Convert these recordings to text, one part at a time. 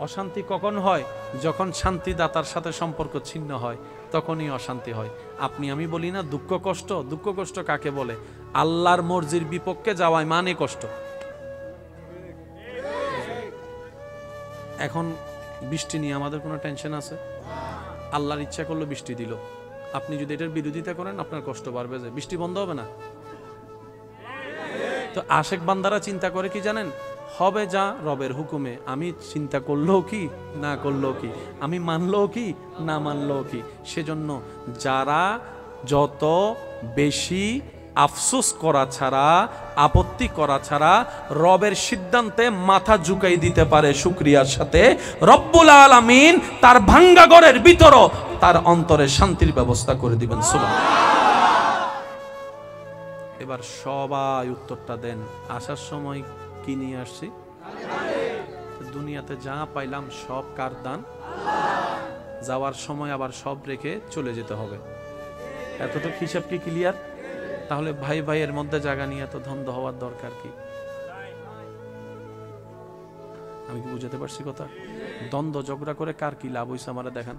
অশান্তি কখন হয়? যখন শান্তিদাতার সাথে সম্পর্ক ছিন্ন হয়, তখনই অশান্তি হয়। আপনি আমি বলি না দুঃখ কষ্ট, দুঃখ কষ্ট কাকে বলে? আল্লাহর মর্জির বিপক্ষে যাওয়ায় মানে কষ্ট। এখন বৃষ্টি নিয়ে আমাদের কোনো টেনশন আছে? আল্লাহর ইচ্ছা করলো বৃষ্টি দিল, আপনি যদি এটার বিরোধিতা করেন আপনার কষ্ট বাড়বে, যে বৃষ্টি বন্ধ হবে না। তো আশেক বান্দারা চিন্তা করে কি জানেন? হবে যা রবের হুকুমে, আমি চিন্তা করলেও কি না করলেও কি, আমি মানলেও কি না মানলেও কি। সেজন্য যারা যত বেশি আফসোস করা ছাড়া, আপত্তি করা ছাড়া রবের সিদ্ধান্তে মাথা ঝুঁকাই দিতে পারে শুকরিয়ার সাথে, রব্বুল আলামিন তার ভাঙ্গা ঘরের ভিতরও তার অন্তরে শান্তির ব্যবস্থা করে দিবেন। সুবহানাল্লাহ। এবার সবাই উত্তরটা দেন, আসার সময় কি নিয়ে আসছি? দুনিয়াতে যা পাইলাম সব কার দান? যাওয়ার সময় আবার সব রেখে চলে যেতে হবে। এতটুকু হিসাব কি ক্লিয়ার? তাহলে ভাই ভাইয়ের মধ্যে জায়গা নিয়ে এত দ্বন্দ্ব হওয়ার দরকার কি? আমি কি বুঝাতে পারছি কথা? দ্বন্দ্ব ঝগড়া করে কার কি লাভ হইছে আমারে দেখান।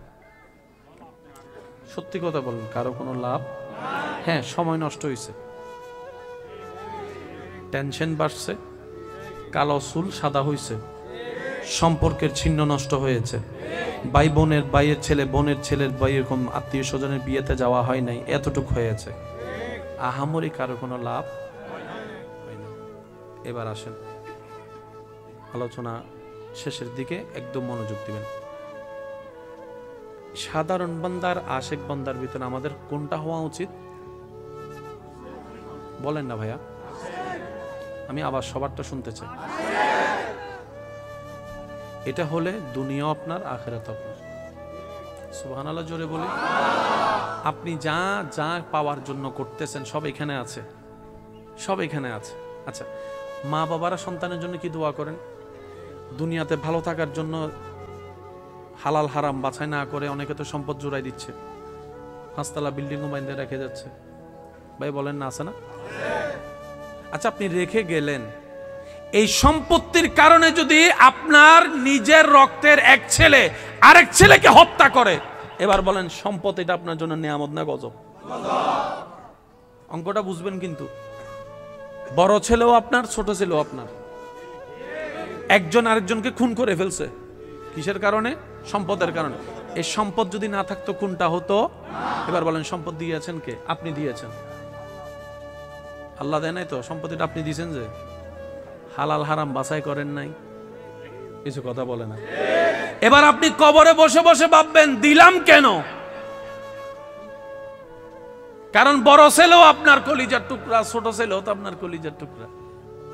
সত্যি কথা বলুন, কারো কোনো লাভ? হ্যাঁ, সময় নষ্ট হয়েছে, টেনশন বাড়ছে, কালো চুল সাদা হয়েছে, সম্পর্কের ছিন্ন নষ্ট হয়েছে, ভাই বোনের ভাইয়ের ছেলে বোনের ছেলের ভাই এরকম আত্মীয় স্বজনের বিয়েতে যাওয়া হয় নাই, এতটুক হয়েছে। আহামরি কারো কোনো লাভ হয় না। এবার আসেন আলোচনা শেষের দিকে, একদম মনোযোগ দিবেন। সাধারণ বান্দার আশেক বান্দার ভিতরে আমাদের কোনটা হওয়া উচিত? বলেন না ভাইয়া, আমি আবার সবারটা শুনতে চাই। এটা হলে দুনিয়া আপনার, আখিরাত আপনার। সুবহানাল্লাহ জোরে বলি। আপনি যা যা পাওয়ার জন্য করতেছেন সব এখানে আছে, সব এখানে আছে। আচ্ছা, মা বাবারা সন্তানের জন্য কি দোয়া করেন? দুনিয়াতে ভালো থাকার জন্য হালাল হারাম বাছাই না করে অনেকে তো সম্পদ জোড়াই দিচ্ছে, 5 তলা বিল্ডিংও বাইন্ধে রেখে যাচ্ছে। ভাই বলেন না, আছে না? আচ্ছা, আপনি রেখে গেলেন, এই সম্পত্তির কারণে যদি আপনার নিজের রক্তের এক ছেলে আরেক ছেলেকে হত্যা করে, এবার বলেন সম্পদ এটা আপনার জন্য নিয়ামত না গজব? অঙ্কটা বুঝবেন কিন্তু। বড় ছেলেও আপনার, ছোট ছেলেও আপনার। একজন আরেকজনকে খুন করে ফেলছে, কিসের কারণে? সম্পদের কারণে। এই সম্পদ যদি না থাকতো কোনটা হতো? এবার বলেন সম্পদ দিয়েছেন কে? আপনি দিয়েছেন। আল্লাহ দেয় নাই তো, সম্পত্তিটা আপনি দিয়েছেন। যে হালাল হারাম বাছাই করেন নাই, কিছু কথা বলে না। এবার আপনি কবরে বসে বসে ভাববেন দিলাম কেন? কারণ বড় ছেলেও আপনার কলিজার টুকরা, ছোট ছেলেও তো আপনার কলিজার টুকরা।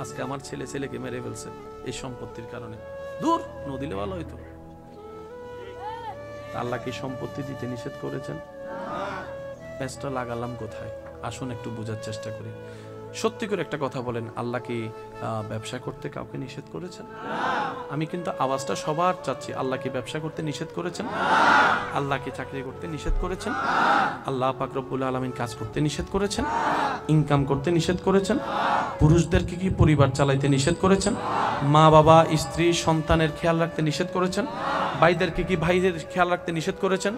আজকে আমার ছেলে ছেলেকে মেরে ফেলছে এই সম্পত্তির কারণে। দূর, নদিলে ভালো হইতো। আল্লাহ কি সম্পত্তি দিতে নিষেধ করেছেন? প্যাঁচটা লাগালাম কোথায়? আসুন একটু বোঝার চেষ্টা করি। সত্যি করে একটা কথা বলেন, আল্লাহ কি ব্যবসা করতে কাউকে নিষেধ করেছেন? আমি কিন্তু আওয়াজটা সবার চাচ্ছি। আল্লাহ কি ব্যবসা করতে নিষেধ করেছেন? আল্লাহ কি চাকরি করতে নিষেধ করেছেন? আল্লাহ পাক রব্বুল আলামিন কাজ করতে নিষেধ করেছেন? ইনকাম করতে নিষেধ করেছেন? পুরুষদেরকে কি পরিবার চালাইতে নিষেধ করেছেন? মা বাবা স্ত্রী সন্তানের খেয়াল রাখতে নিষেধ করেছেন? ভাইদেরকে কি ভাইদের খেয়াল রাখতে নিষেধ করেছেন?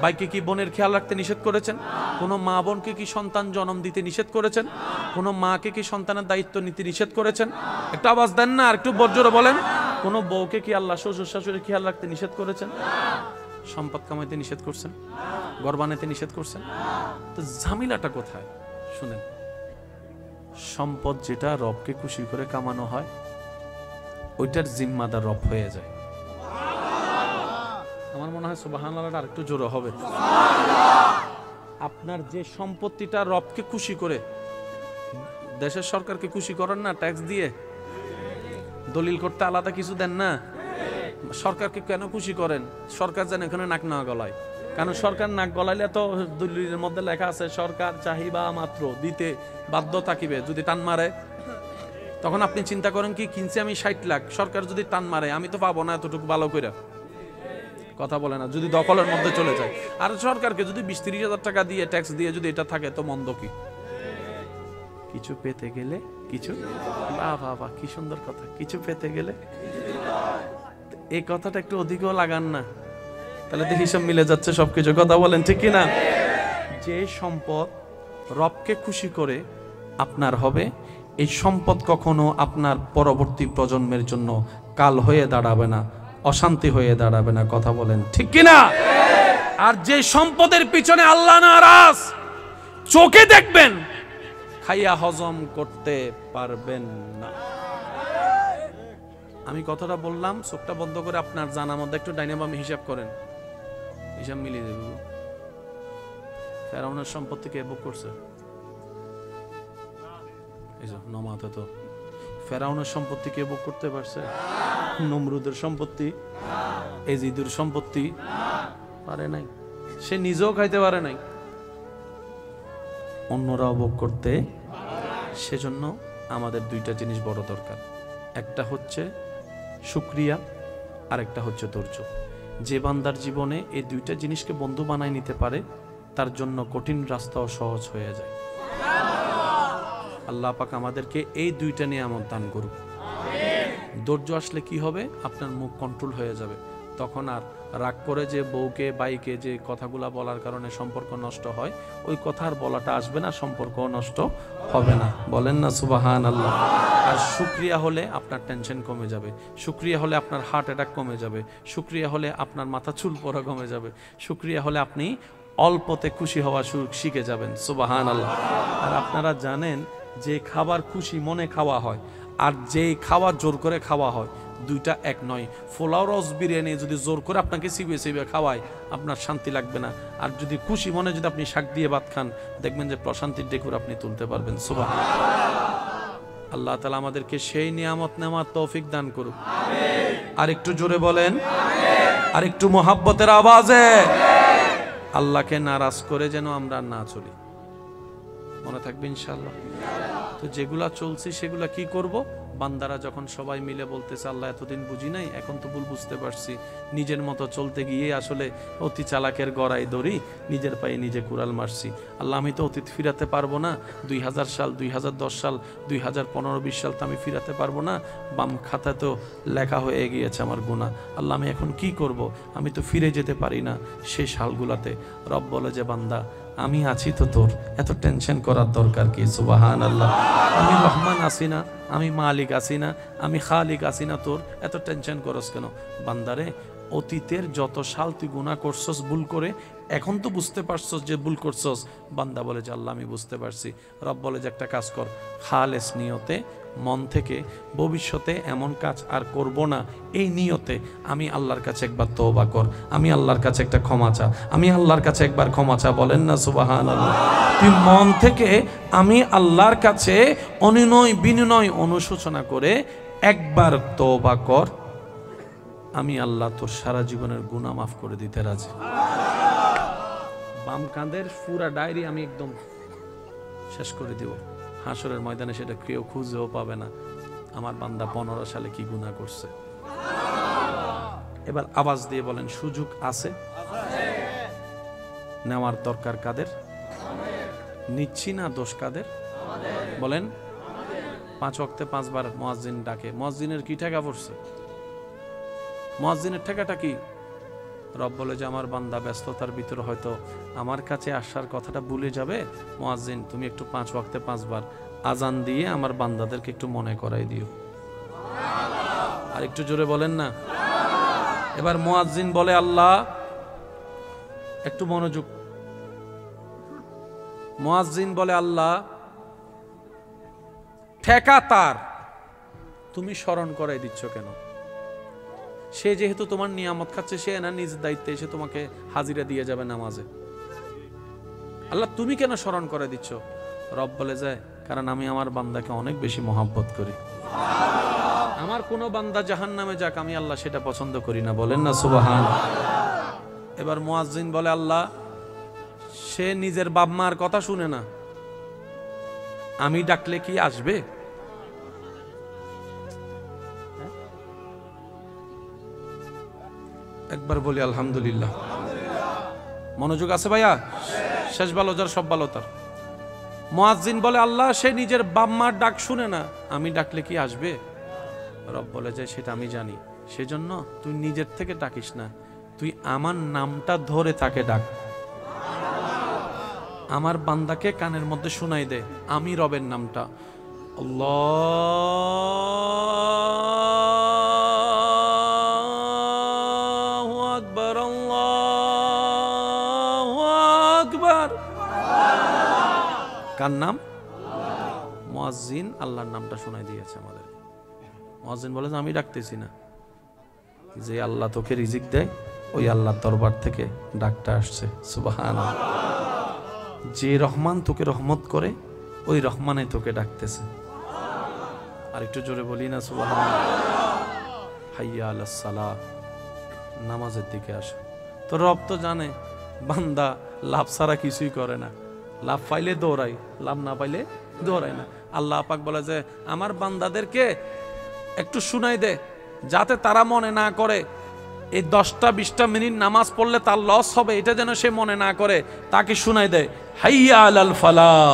ভাইকে কি বোনের খেয়াল রাখতে নিষেধ করেছেন? কোনো মা বোনকে কি সন্তান জন্ম দিতে নিষেধ করেছেন? কোনো মাকে কি সন্তানের দায়িত্ব নিতে নিষেধ করেছেন? একটু আওয়াজ দেন না, আর একটু বর্জরে বলেন। কোনো বউকে কি আল্লাহ শ্বশুর শাশুড়ির খেয়াল রাখতে নিষেধ করেছেন? সম্পদ কামাইতে নিষেধ করছেন? ঘর বানাইতে নিষেধ করছেন? তো ঝামেলাটা কোথায়? শুনেন, সম্পদ যেটা রবকে খুশি করে কামানো হয়, ওইটার জিম্মাদার রব হয়ে যায়। আমার মনে হয় সুবহানাল্লাহ আর একটু জোরে হবে। আপনার যে সম্পত্তিটা রবকে খুশি করে, দেশের সরকারকে খুশি করেন না ট্যাক্স দিয়ে, দলিল করতে আলাদা কিছু দেন না। সরকারকে কেন খুশি করেন? সরকার যেন এখানে নাক না গলায়। কারণ সরকার নাক গলাইলে তো দলিলের মধ্যে লেখা আছে সরকার চাহিবা মাত্র দিতে বাধ্য থাকিবে। যদি টান মারে তখন আপনি চিন্তা করেন কি কিনছি আমি 60 লাখ, সরকার যদি টান মারে আমি তো পাবো না এতটুকু ভালো করে। কথা বলে না, যদি দখলের মধ্যে চলে যায়। আর সরকারকে যদি 20-30 হাজার টাকা দিয়ে ট্যাক্স দিয়ে যদি এটা থাকে তো মন্দ কি? কিছু পেতে গেলে কিছু, বাহ বাহ বাহ, কি সুন্দর কথা, কিছু পেতে গেলে। এই কথাটা একটু অধিকও লাগান না, তাহলে দেখি সব মিলে যাচ্ছে সবকিছু। কথা বলেন ঠিক কিনা? যে সম্পদ রবকে খুশি করে আপনার হবে, এই সম্পদ কখনো আপনার পরবর্তী প্রজন্মের জন্য কাল হয়ে দাঁড়াবে না, অশান্তি হয়ে দাঁড়াবে না। কথা বলেন ঠিক কিনা? আর যে সম্পদের পিছনে আল্লাহ নারাজ, চোখে দেখবেন, খাইয়া হজম করতে পারবেন না। আমি কথাটা বললাম, চোখটা বন্ধ করে আপনার জানার মধ্যে একটু ডাইনে বামে হিসাব করেন, হিসাব মিলিয়ে দেব। ফেরাউনের সম্পত্তি কে ভোগ করছে? নমাতে তো ফেরাউনের সম্পত্তি কে ভোগ করতে পারছে? নমরুদের সম্পত্তি, এজিদের সম্পত্তি পারে নাই, সে নিজেও খাইতে পারে নাই, অন্যরাও ভোগ করতে। সেজন্য আমাদের দুইটা জিনিস বড় দরকার, একটা হচ্ছে শুকরিয়া, আর একটা হচ্ছে ধৈর্য। যে বান্দার জীবনে এই দুইটা জিনিসকে বন্ধু বানায় নিতে পারে, তার জন্য কঠিন রাস্তাও সহজ হয়ে যায়। আল্লাহ পাক আমাদেরকে এই দুইটা নিয়ামত দান করুক। ধৈর্য আসলে কি হবে? আপনার মুখ কন্ট্রোল হয়ে যাবে, তখন আর রাগ করে যে বউকে বাইকে যে কথাগুলা বলার কারণে সম্পর্ক নষ্ট হয়, ওই কথা আর বলাটা আসবে না, সম্পর্ক নষ্ট হবে না। বলেন না সুবহানাল্লাহ। আর শুকরিয়া হলে আপনার টেনশন কমে যাবে, শুকরিয়া হলে আপনার হার্ট অ্যাটাক কমে যাবে, শুকরিয়া হলে আপনার মাথা চুল পড়া কমে যাবে, শুকরিয়া হলে আপনি অল্পতে খুশি হওয়া শিখে যাবেন। সুবহানাল্লাহ। আর আপনারা জানেন যে খাবার খুশি মনে খাওয়া হয়, আর যে খাওয়া জোর করে খাওয়া হয়, দুইটা এক নয়। পোলাও রস বিরিয়ানি যদি জোর করে আপনাকে চিবিয়ে চিবিয়ে খাওয়ায়, আপনার শান্তি লাগবে না। আর যদি খুশি মনে যদি আপনি শাক দিয়ে ভাত খান, দেখবেন যে প্রশান্তির ডেকুর আপনি তুলতে পারবেন। সুবহানাল্লাহ। আল্লাহ তাআলা আমাদেরকে সেই নিয়ামত নেওয়ার তৌফিক দান করুক। আর একটু জোরে বলেন, আর একটু মোহাব্বতের আওয়াজে। আল্লাহকে নারাজ করে যেন আমরা না চলি, মনে থাকবে ইনশাআল্লাহ। তো যেগুলা চলছে সেগুলা কি করব? বান্দারা যখন সবাই মিলে বলতেছে আল্লাহ এতদিন বুঝি নাই, এখন তো ভুল বুঝতে পারছি, নিজের মতো চলতে গিয়ে আসলে অতি চালাকের গড়াই দড়ি, নিজের পায়ে নিজে কুড়াল মারছি। আল্লাহ আমি তো অতীত ফিরাতে পারবো না, 2000 সাল, 2010 সাল, 2015-20 সাল তো আমি ফিরাতে পারবো না, বাম খাতা তো লেখা হয়ে গিয়েছে আমার গুনাহ। আল্লাহ আমি এখন কি করব? আমি তো ফিরে যেতে পারি না সেই সালগুলাতে। রব বলে যে বান্দা আমি আছি তো, তোর এত টেনশন করার দরকার কি? সুবহানাল্লাহ। আমি রহমান আছি না, আমি মালিক আছি না, আমি খালিক আছি না, তোর এত টেনশন করস কেন? বান্দারে, অতীতের যত সাল তুই গুনাহ করছস ভুল করে, এখন তো বুঝতে পারছস যে ভুল করছস। বান্দা বলে যে আল্লাহ আমি বুঝতে পারছি। রব বলে যে একটা কাজ কর, খালেস নিয়তে মন থেকে ভবিষ্যতে এমন কাজ আর করব না, এই নিয়তে আমি আল্লাহর কাছে একবার তওবা কর, আমি আল্লাহর কাছে একটা ক্ষমা চা, আমি আল্লাহর কাছে একবার ক্ষমা চা। বলেন না সুবহানাল্লাহ। তুই মন থেকে আমি আল্লাহর কাছে অনুনয় বিনয় অনুশোচনা করে একবার তওবা কর, আমি আল্লাহ তোর সারা জীবনের গুনাহ মাফ করে দিতে রাজি। বাম কাঁধের পুরা ডায়েরি আমি একদম শেষ করে দিব, হাসরের ময়দানে সেটা কেউ খুঁজেও পাবে না আমার বান্দা 15 সালে কি গুনাহ করছে। এবার আওয়াজ দিয়ে বলেন, সুযোগ আছে? নেওয়ার দরকার কাদের? নিচ্ছি না, দোষ কাদের? বলেন। 5 ওয়াক্তে 5 বার মুয়াজ্জিন ডাকে, মুয়াজ্জিনের কি ঠেকা পড়ছে? মুয়াজ্জিনের ঠেকাটা কি? রব বলে যে আমার বান্দা ব্যস্ততার ভিতরে হয়তো আমার কাছে আসার কথাটা ভুলে যাবে, মুয়াজ্জিন তুমি একটু 5 ওয়াক্তে 5 বার আজান দিয়ে আমার বান্দাদেরকে একটু মনে করাই দিও। আর একটু জোরে বলেন না। এবার মুয়াজ্জিন বলে আল্লাহ, একটু মনোযোগ। মুয়াজ্জিন বলে আল্লাহ ঠেকা তার, তুমি স্মরণ করাই দিচ্ছ কেন? সে যেহেতু তোমার নিয়ামত খাচ্ছে, সে না নিজ দায়িত্বে এসে তোমাকে হাজিরা দিয়ে যাবে নামাজে। আল্লাহ তুমি কেন স্মরণ করে দিচ্ছ? রব বলে যায় কারণ আমি আমার বান্দাকে অনেক বেশি মহব্বত করি। আমার কোনো বান্দা জাহান্নামে যাক, আমি আল্লাহ সেটা পছন্দ করি না। বলেন না সুবহানাল্লাহ। এবার মুয়াজ্জিন বলে আল্লাহ সে নিজের বাপ মার কথা শুনে না, আমি ডাকলে কি আসবে? একবার বলি আলহামদুলিল্লাহ। মনোযোগ আছে ভাইয়া? শেষ ভালো যার সব ভালো তার। মুয়াজ্জিন বলে আল্লাহ সে নিজের বাপ মার ডাক শুনে না, আমি ডাকলে কি আসবে? রব বলে যে সেটা আমি জানি, সেজন্য তুই নিজের থেকে ডাকিস না, তুই আমার নামটা ধরে তাকে ডাক। আমার বান্দাকে কানের মধ্যে শুনাই দে আমি রবের নামটা, আল্লাহু আকবার, আল্লাহু আকবার। কার নাম? মুয়াজ্জিন আল্লাহর নামটা শোনাই দিয়েছে আমাদের। মুয়াজ্জিন বলে যে আমি ডাকতেছি না, যে আল্লাহ তোকে রিজিক দেয় ওই আল্লাহর দরবার থেকে ডাকটা আসছে। সুবহানাল্লাহ। যে রহমান তোকে রহমত করে ওই রহমানে তোকে ডাকতেছে। আর একটু জোরে বলি না সুবহানাল্লাহ। হাইয়া আলাস সালাহ, নামাজের দিকে আসো। তো রব তো জানে বান্দা লাভ ছাড়া কিছুই করে না, লাভ পাইলে দৌড়াই, লাভ না পাইলে দৌড়াই না। আল্লাহ পাক বলে যে আমার বান্দাদেরকে একটু শুনাই দে যাতে তারা মনে না করে এই 10-20 মিনিট নামাজ পড়লে তার লস হবে, এটা যেন সে মনে না করে, তাকে শুনাই দেয় হাইয়া আলাল ফালাহ,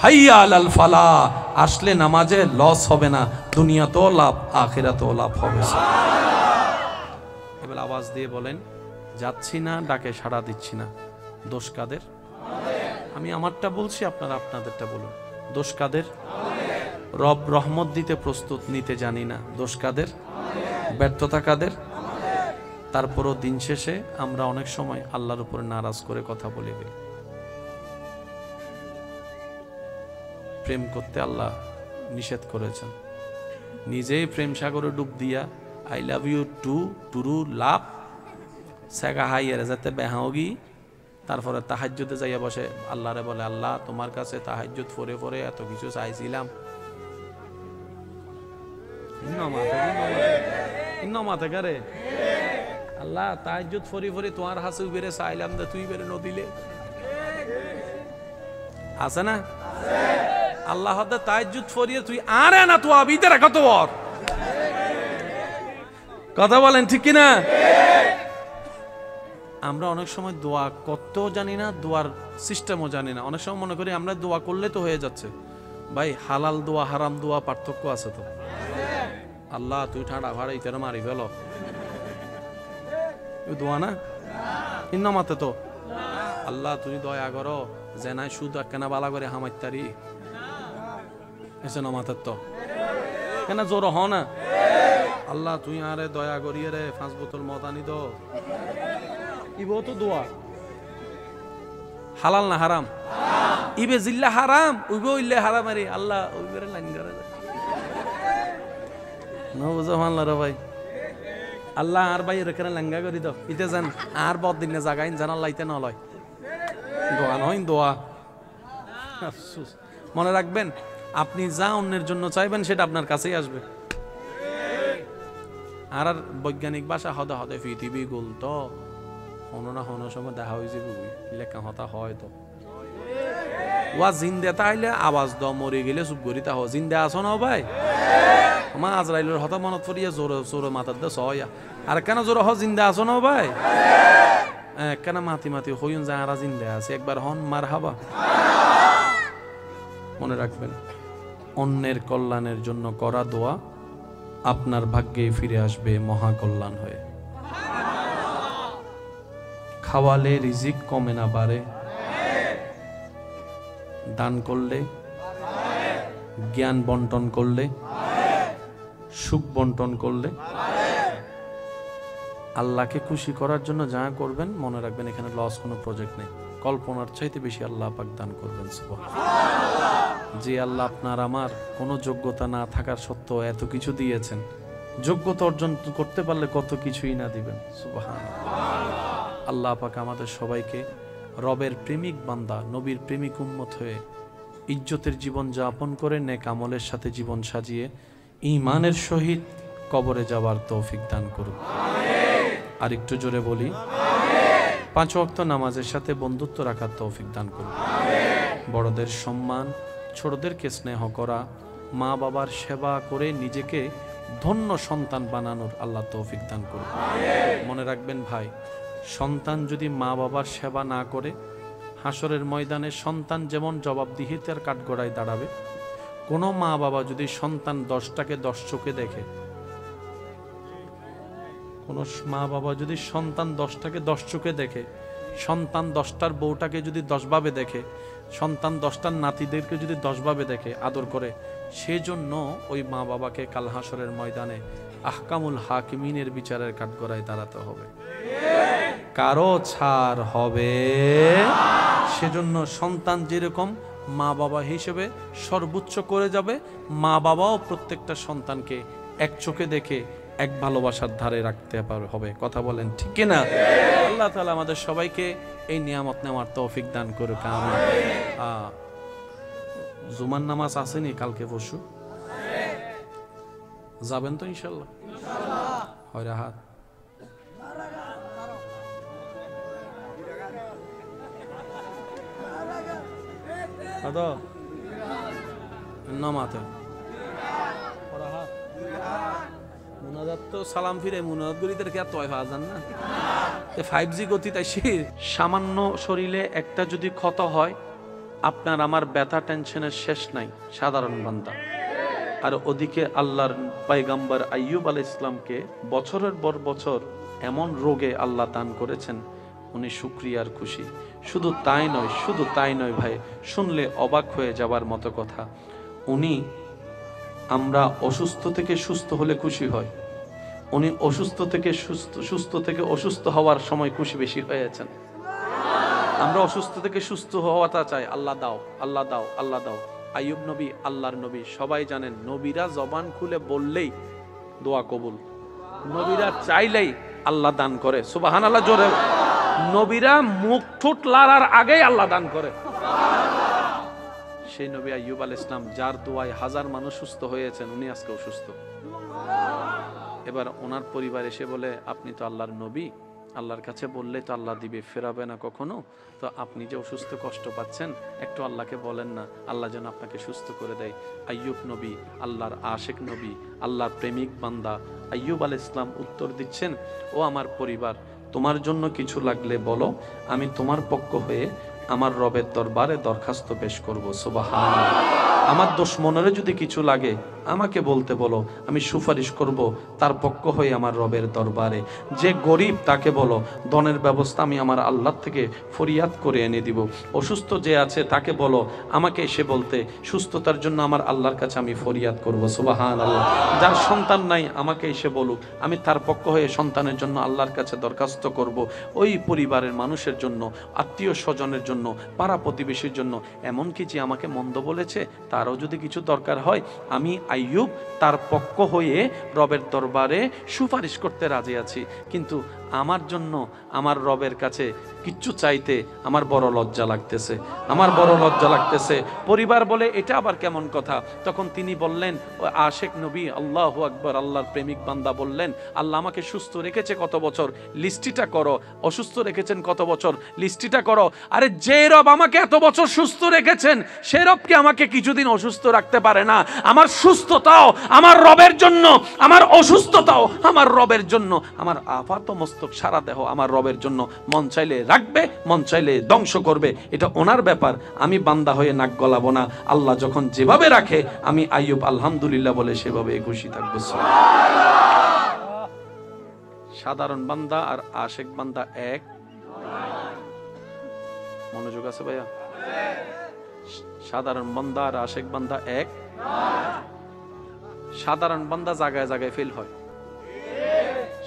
হাইয়া আলাল ফালাহ। আসলে নামাজে লস হবে না, দুনিয়াতেও লাভ আখিরাতেও লাভ হবে। এবার আওয়াজ দিয়ে বলেন, যাচ্ছি না, ডাকে সাড়া দিচ্ছি না, দোষ কাদের? আমি আমারটা বলছি, আপনারা আপনাদেরটা বলুন। দোষ কাদের? রব রহমত দিতে প্রস্তুত, নিতে জানি না, দোষ কাদের? ব্যর্থতা কাদের? তারপরও দিন শেষে আমরা অনেক সময় আল্লাহর উপরে নারাজ করে কথা বলে দিই। প্রেম করতে আল্লাহ নিষেধ করেছেন, নিজেই প্রেম সাগরে ডুব দিয়া I love you too true love সেগা হাইয়ারে যাতে বেহাওগি। তারপরে তাহাজ্জুদে যাইয়া বসে আল্লাহরে বলে, আল্লাহ তোমার কাছে তাহাজ্জুদ পড়ে পড়ে এত কিছু চাইছিলাম, আল্লাহ তাহাজ্জুদ ফরি ফরি তোমার হাসু বেড়ে চাইলাম দে, তুই বেড়ে নদিলে। আছে না? আল্লাহ তাহাজ্জুদ ফরিয়ে তুই আরে না, তো আবিতে রাখা তো ওর কথা বলেন ঠিক কিনা? আমরা অনেক সময় দোয়া করতেও জানি না, দোয়ার সিস্টেমও জানি না। অনেক সময় মনে করি আমরা দোয়া করলে তো হয়ে যাচ্ছে। ভাই হালাল দোয়া হারাম দোয়া পার্থক্য আছে তো। আল্লাহ তুই ঠান্ডা ভাড়া ইতারে মারি ফেল, দোয়া না ইন্নামাতে তো। আল্লাহ তুই দয়া করো যে নাই সুদ কেনা বালা করে হামাইতারি এসে নামাতে তো কেন জোর হ না। আল্লাহ তুই আরে দয়া করিয়ে রে 5 বোতল মদ আনি দো, ইবো তো দোয়া। হালাল না হারাম? ইবে জিল্লা হারাম, উইবে ইল্লে হারাম। আরে আল্লাহ উইবেরে লাইন করে না বুঝো মানলা রে ভাই। আল্লাহ আর ভাই রেখে লেঙ্গা করি দাও, ইতে যান আর বদ দিন জাগাইন জানাল লাইতে না লয়, দোয়া নয় দোয়া। আফসোস। মনে রাখবেন, আপনি যা অন্যের জন্য চাইবেন সেটা আপনার কাছেই আসবে। আর আর বৈজ্ঞানিক ভাষা হদে হদে পৃথিবী গোল তো হনো না হনো সময় দেখা হয়েছে বুঝি লেখা হতা হয় তো। ওয়া জিন্দা তাইলে আওয়াজ দাও, মরে গেলে চুপ করি তা জিন্দা আছো না ভাই? আমার আজরাইলের হতা মনত পড়িয়া জোরে জোরে মাথার দে সয়া আর কেন জোরে হ জিন্দা আছো না ভাই? কেন মাতি মাতি হইন যারা জিন্দা আছে একবার হন মার হাবা। মনে রাখবেন, অন্যের কল্যাণের জন্য করা দোয়া আপনার ভাগ্যে ফিরে আসবে মহা কল্যাণ হয়ে। খাওয়ালে রিজিক কমে না বাড়ে, দান করলে, জ্ঞান বন্টন করলে, সুখ বন্টন করলে, আল্লাহকে খুশি করার জন্য যা করবেন মনে রাখবেন এখানে লস কোনো প্রজেক্ট নেই। কল্পনার চাইতে বেশি আল্লাহ পাক দান করবেন। যে আল্লাহ আপনার আমার কোনো যোগ্যতা না থাকার সত্ত্বেও এত কিছু দিয়েছেন, যোগ্যতা অর্জন করতে পারলে কত কিছুই না দিবেন। সুবহানাল্লাহ। আল্লাহ পাক আমাদের সবাইকে রবের প্রেমিক বান্দা, নবীর প্রেমিক উম্মত হয়ে ইজ্জতের জীবন যাপন করে নেক আমলের সাথে জীবন সাজিয়ে ঈমানের সহিত কবরে যাওয়ার তৌফিক দান করুন। আর একটু জোরে বলি, 5 ওয়াক্ত নামাজের সাথে বন্ধুত্ব রাখার তৌফিক দান করুন। বড়দের সম্মান, ছোটদেরকে স্নেহ করা, মা বাবার সেবা করে নিজেকে ধন্য সন্তান বানানোর আল্লাহ তৌফিক দান করুন। মনে রাখবেন ভাই, সন্তান যদি মা বাবার সেবা না করে, হাসরের ময়দানে সন্তান যেমন জবাবদিহিতার কাঠগড়ায় দাঁড়াবে, কোনো মা বাবা যদি সন্তান 10টাকে 10 চোখে দেখে, কোনো মা বাবা যদি সন্তান 10টাকে 10 চোখে দেখে, সন্তান 10টার বউটাকে যদি 10 ভাবে দেখে, সন্তান 10টার নাতিদেরকে যদি 10 ভাবে দেখে, আদর করে, সেজন্য ওই মা বাবাকে কাল হাসরের ময়দানে আহকামুল হাকিমিনের বিচারের কাঠগড়ায় দাঁড়াতে হবে, কারো ছাড় হবে। সেজন্য সন্তান যেরকম মা বাবা হিসেবে সর্বোচ্চ করে যাবে, মা বাবাও প্রত্যেকটা সন্তানকে এক চোখে দেখে এক ভালোবাসার ধারে রাখতে হবে। কথা বলেন ঠিক কিনা? আল্লাহ তাআলা আমাদের সবাইকে এই নিয়ামত নেওয়ার তৌফিক দান করুক। আমিন। জুমার নামাজ আসেনি কালকে পরশু? যাবেন তো ইনশাল্লাহ? হয় রাহাত নমাতে মুনাজাত তো সালাম ফিরে মুনাজাত গরিদেরকে আর তয় হওয়া যান না, 5G গতি। তাই সে সামান্য শরীরে একটা যদি ক্ষত হয়, আপনার আমার ব্যথা টেনশনের শেষ নাই, সাধারণ বান্দা। আর ওদিকে আল্লাহর পয়গম্বর আইয়ুব আলাইহিস সালামকে বছরের পর বছর এমন রোগে আল্লাহ দান করেছেন, উনি শুকরিয়ার খুশি। শুধু তাই নয় ভাই, শুনলে অবাক হয়ে যাবার মতো কথা। উনি, আমরা অসুস্থ থেকে সুস্থ হলে খুশি হয়, উনি সুস্থ থেকে অসুস্থ হওয়ার সময় খুশি বেশি হয়েছেন। আমরা অসুস্থ থেকে সুস্থ হওয়াটা চাই, আল্লাহ দাও, আল্লাহ দাও, আল্লাহ দাও। আইয়ুব নবী আল্লাহর নবী, সবাই জানেন নবীরা জবান খুলে বললেই দোয়া কবুল, নবীরা চাইলেই আল্লাহ দান করে। সুবহানাল্লাহ জোরে। নবীরা মুখ ঠোঁট লড়ার আগেই আল্লাহ দান করে। সেই নবী আইয়ুব আলাইহিস সালাম, যার দোয়ায় হাজার মানুষ সুস্থ হয়েছেন, উনি আজকে অসুস্থ। এবার ওনার পরিবার এসে বলে, আপনি তো আল্লাহর নবী, আল্লাহর কাছে বললে তো আল্লাহ দিবে, ফেরাবে না কখনো। তো আপনি যে অসুস্থ কষ্ট পাচ্ছেন, একটু আল্লাহকে বলেন না, আল্লাহ যেন আপনাকে সুস্থ করে দেয়। আইয়ুব নবী, আল্লাহর আশেক নবী, আল্লাহর প্রেমিক বান্দা আইয়ুব আলাইহিস সালাম উত্তর দিচ্ছেন, ও আমার পরিবার, তোমার জন্য কিছু লাগলে বলো, আমি তোমার পক্ষ হয়ে আমার রবের দরবারে দরখাস্ত পেশ করব। সুবহানাল্লাহ। আমার দুশমনের যদি কিছু লাগে আমাকে বলতে বলো, আমি সুপারিশ করব তার পক্ষ হয়ে আমার রবের দরবারে। যে গরিব তাকে বলো, ধনের ব্যবস্থা আমি আমার আল্লাহ থেকে ফরিয়াদ করে এনে দিব। অসুস্থ যে আছে তাকে বলো আমাকে এসে বলতে, সুস্থতার জন্য আমার আল্লাহর কাছে আমি ফরিয়াদ করব। সুবহানাল্লাহ। যার সন্তান নাই আমাকে এসে বলুক, আমি তার পক্ষ হয়ে সন্তানের জন্য আল্লাহর কাছে দরখাস্ত করব। ওই পরিবারের মানুষের জন্য, আত্মীয় স্বজনের জন্য, পাড়া প্রতিবেশীর জন্য, এমনকি যে আমাকে মন্দ বলেছে তারও যদি কিছু দরকার হয়, আমি আইয়ুব তার পক্ষ হয়ে রবের দরবারে সুপারিশ করতে রাজি আছি। কিন্তু আমার জন্য আমার রবের কাছে কিচ্ছু চাইতে আমার বড় লজ্জা লাগতেছে, আমার বড় লজ্জা লাগতেছে। পরিবার বলে, এটা আবার কেমন কথা? তখন তিনি বললেন, ও আশেক নবী, আল্লাহু আকবার, আল্লাহর প্রেমিক বান্দা বললেন, আল্লাহ আমাকে সুস্থ রেখেছে কত বছর, লিস্টিটা করো। অসুস্থ রেখেছেন কত বছর, লিস্টিটা করো। আরে যে রব আমাকে এত বছর সুস্থ রেখেছেন, সে রবকে আমাকে কিছুদিন অসুস্থ রাখতে পারে না? আমার সুস্থতাও আমার রবের জন্য, আমার অসুস্থতাও আমার রবের জন্য, আমার আপাত মস্তক সারা দেহ আমার রবের জন্য। মন চাইলে রাখবে, মন চাইলে ধ্বংস করবে, এটা ওনার ব্যাপার। আমি বান্দা হয়ে নাক গলাবো না। আল্লাহ যখন যেভাবে রাখে, আমি আইয়ুব আলহামদুলিল্লাহ বলে সেভাবে খুশি থাকবো। সাধারণ বান্দা আর আশেক বান্দা এক? মনোযোগ আছে ভাইয়া? সাধারণ বান্দা আর আশেক বান্দা এক? সাধারণ বান্দা জায়গায় জায়গায় ফেল হয়।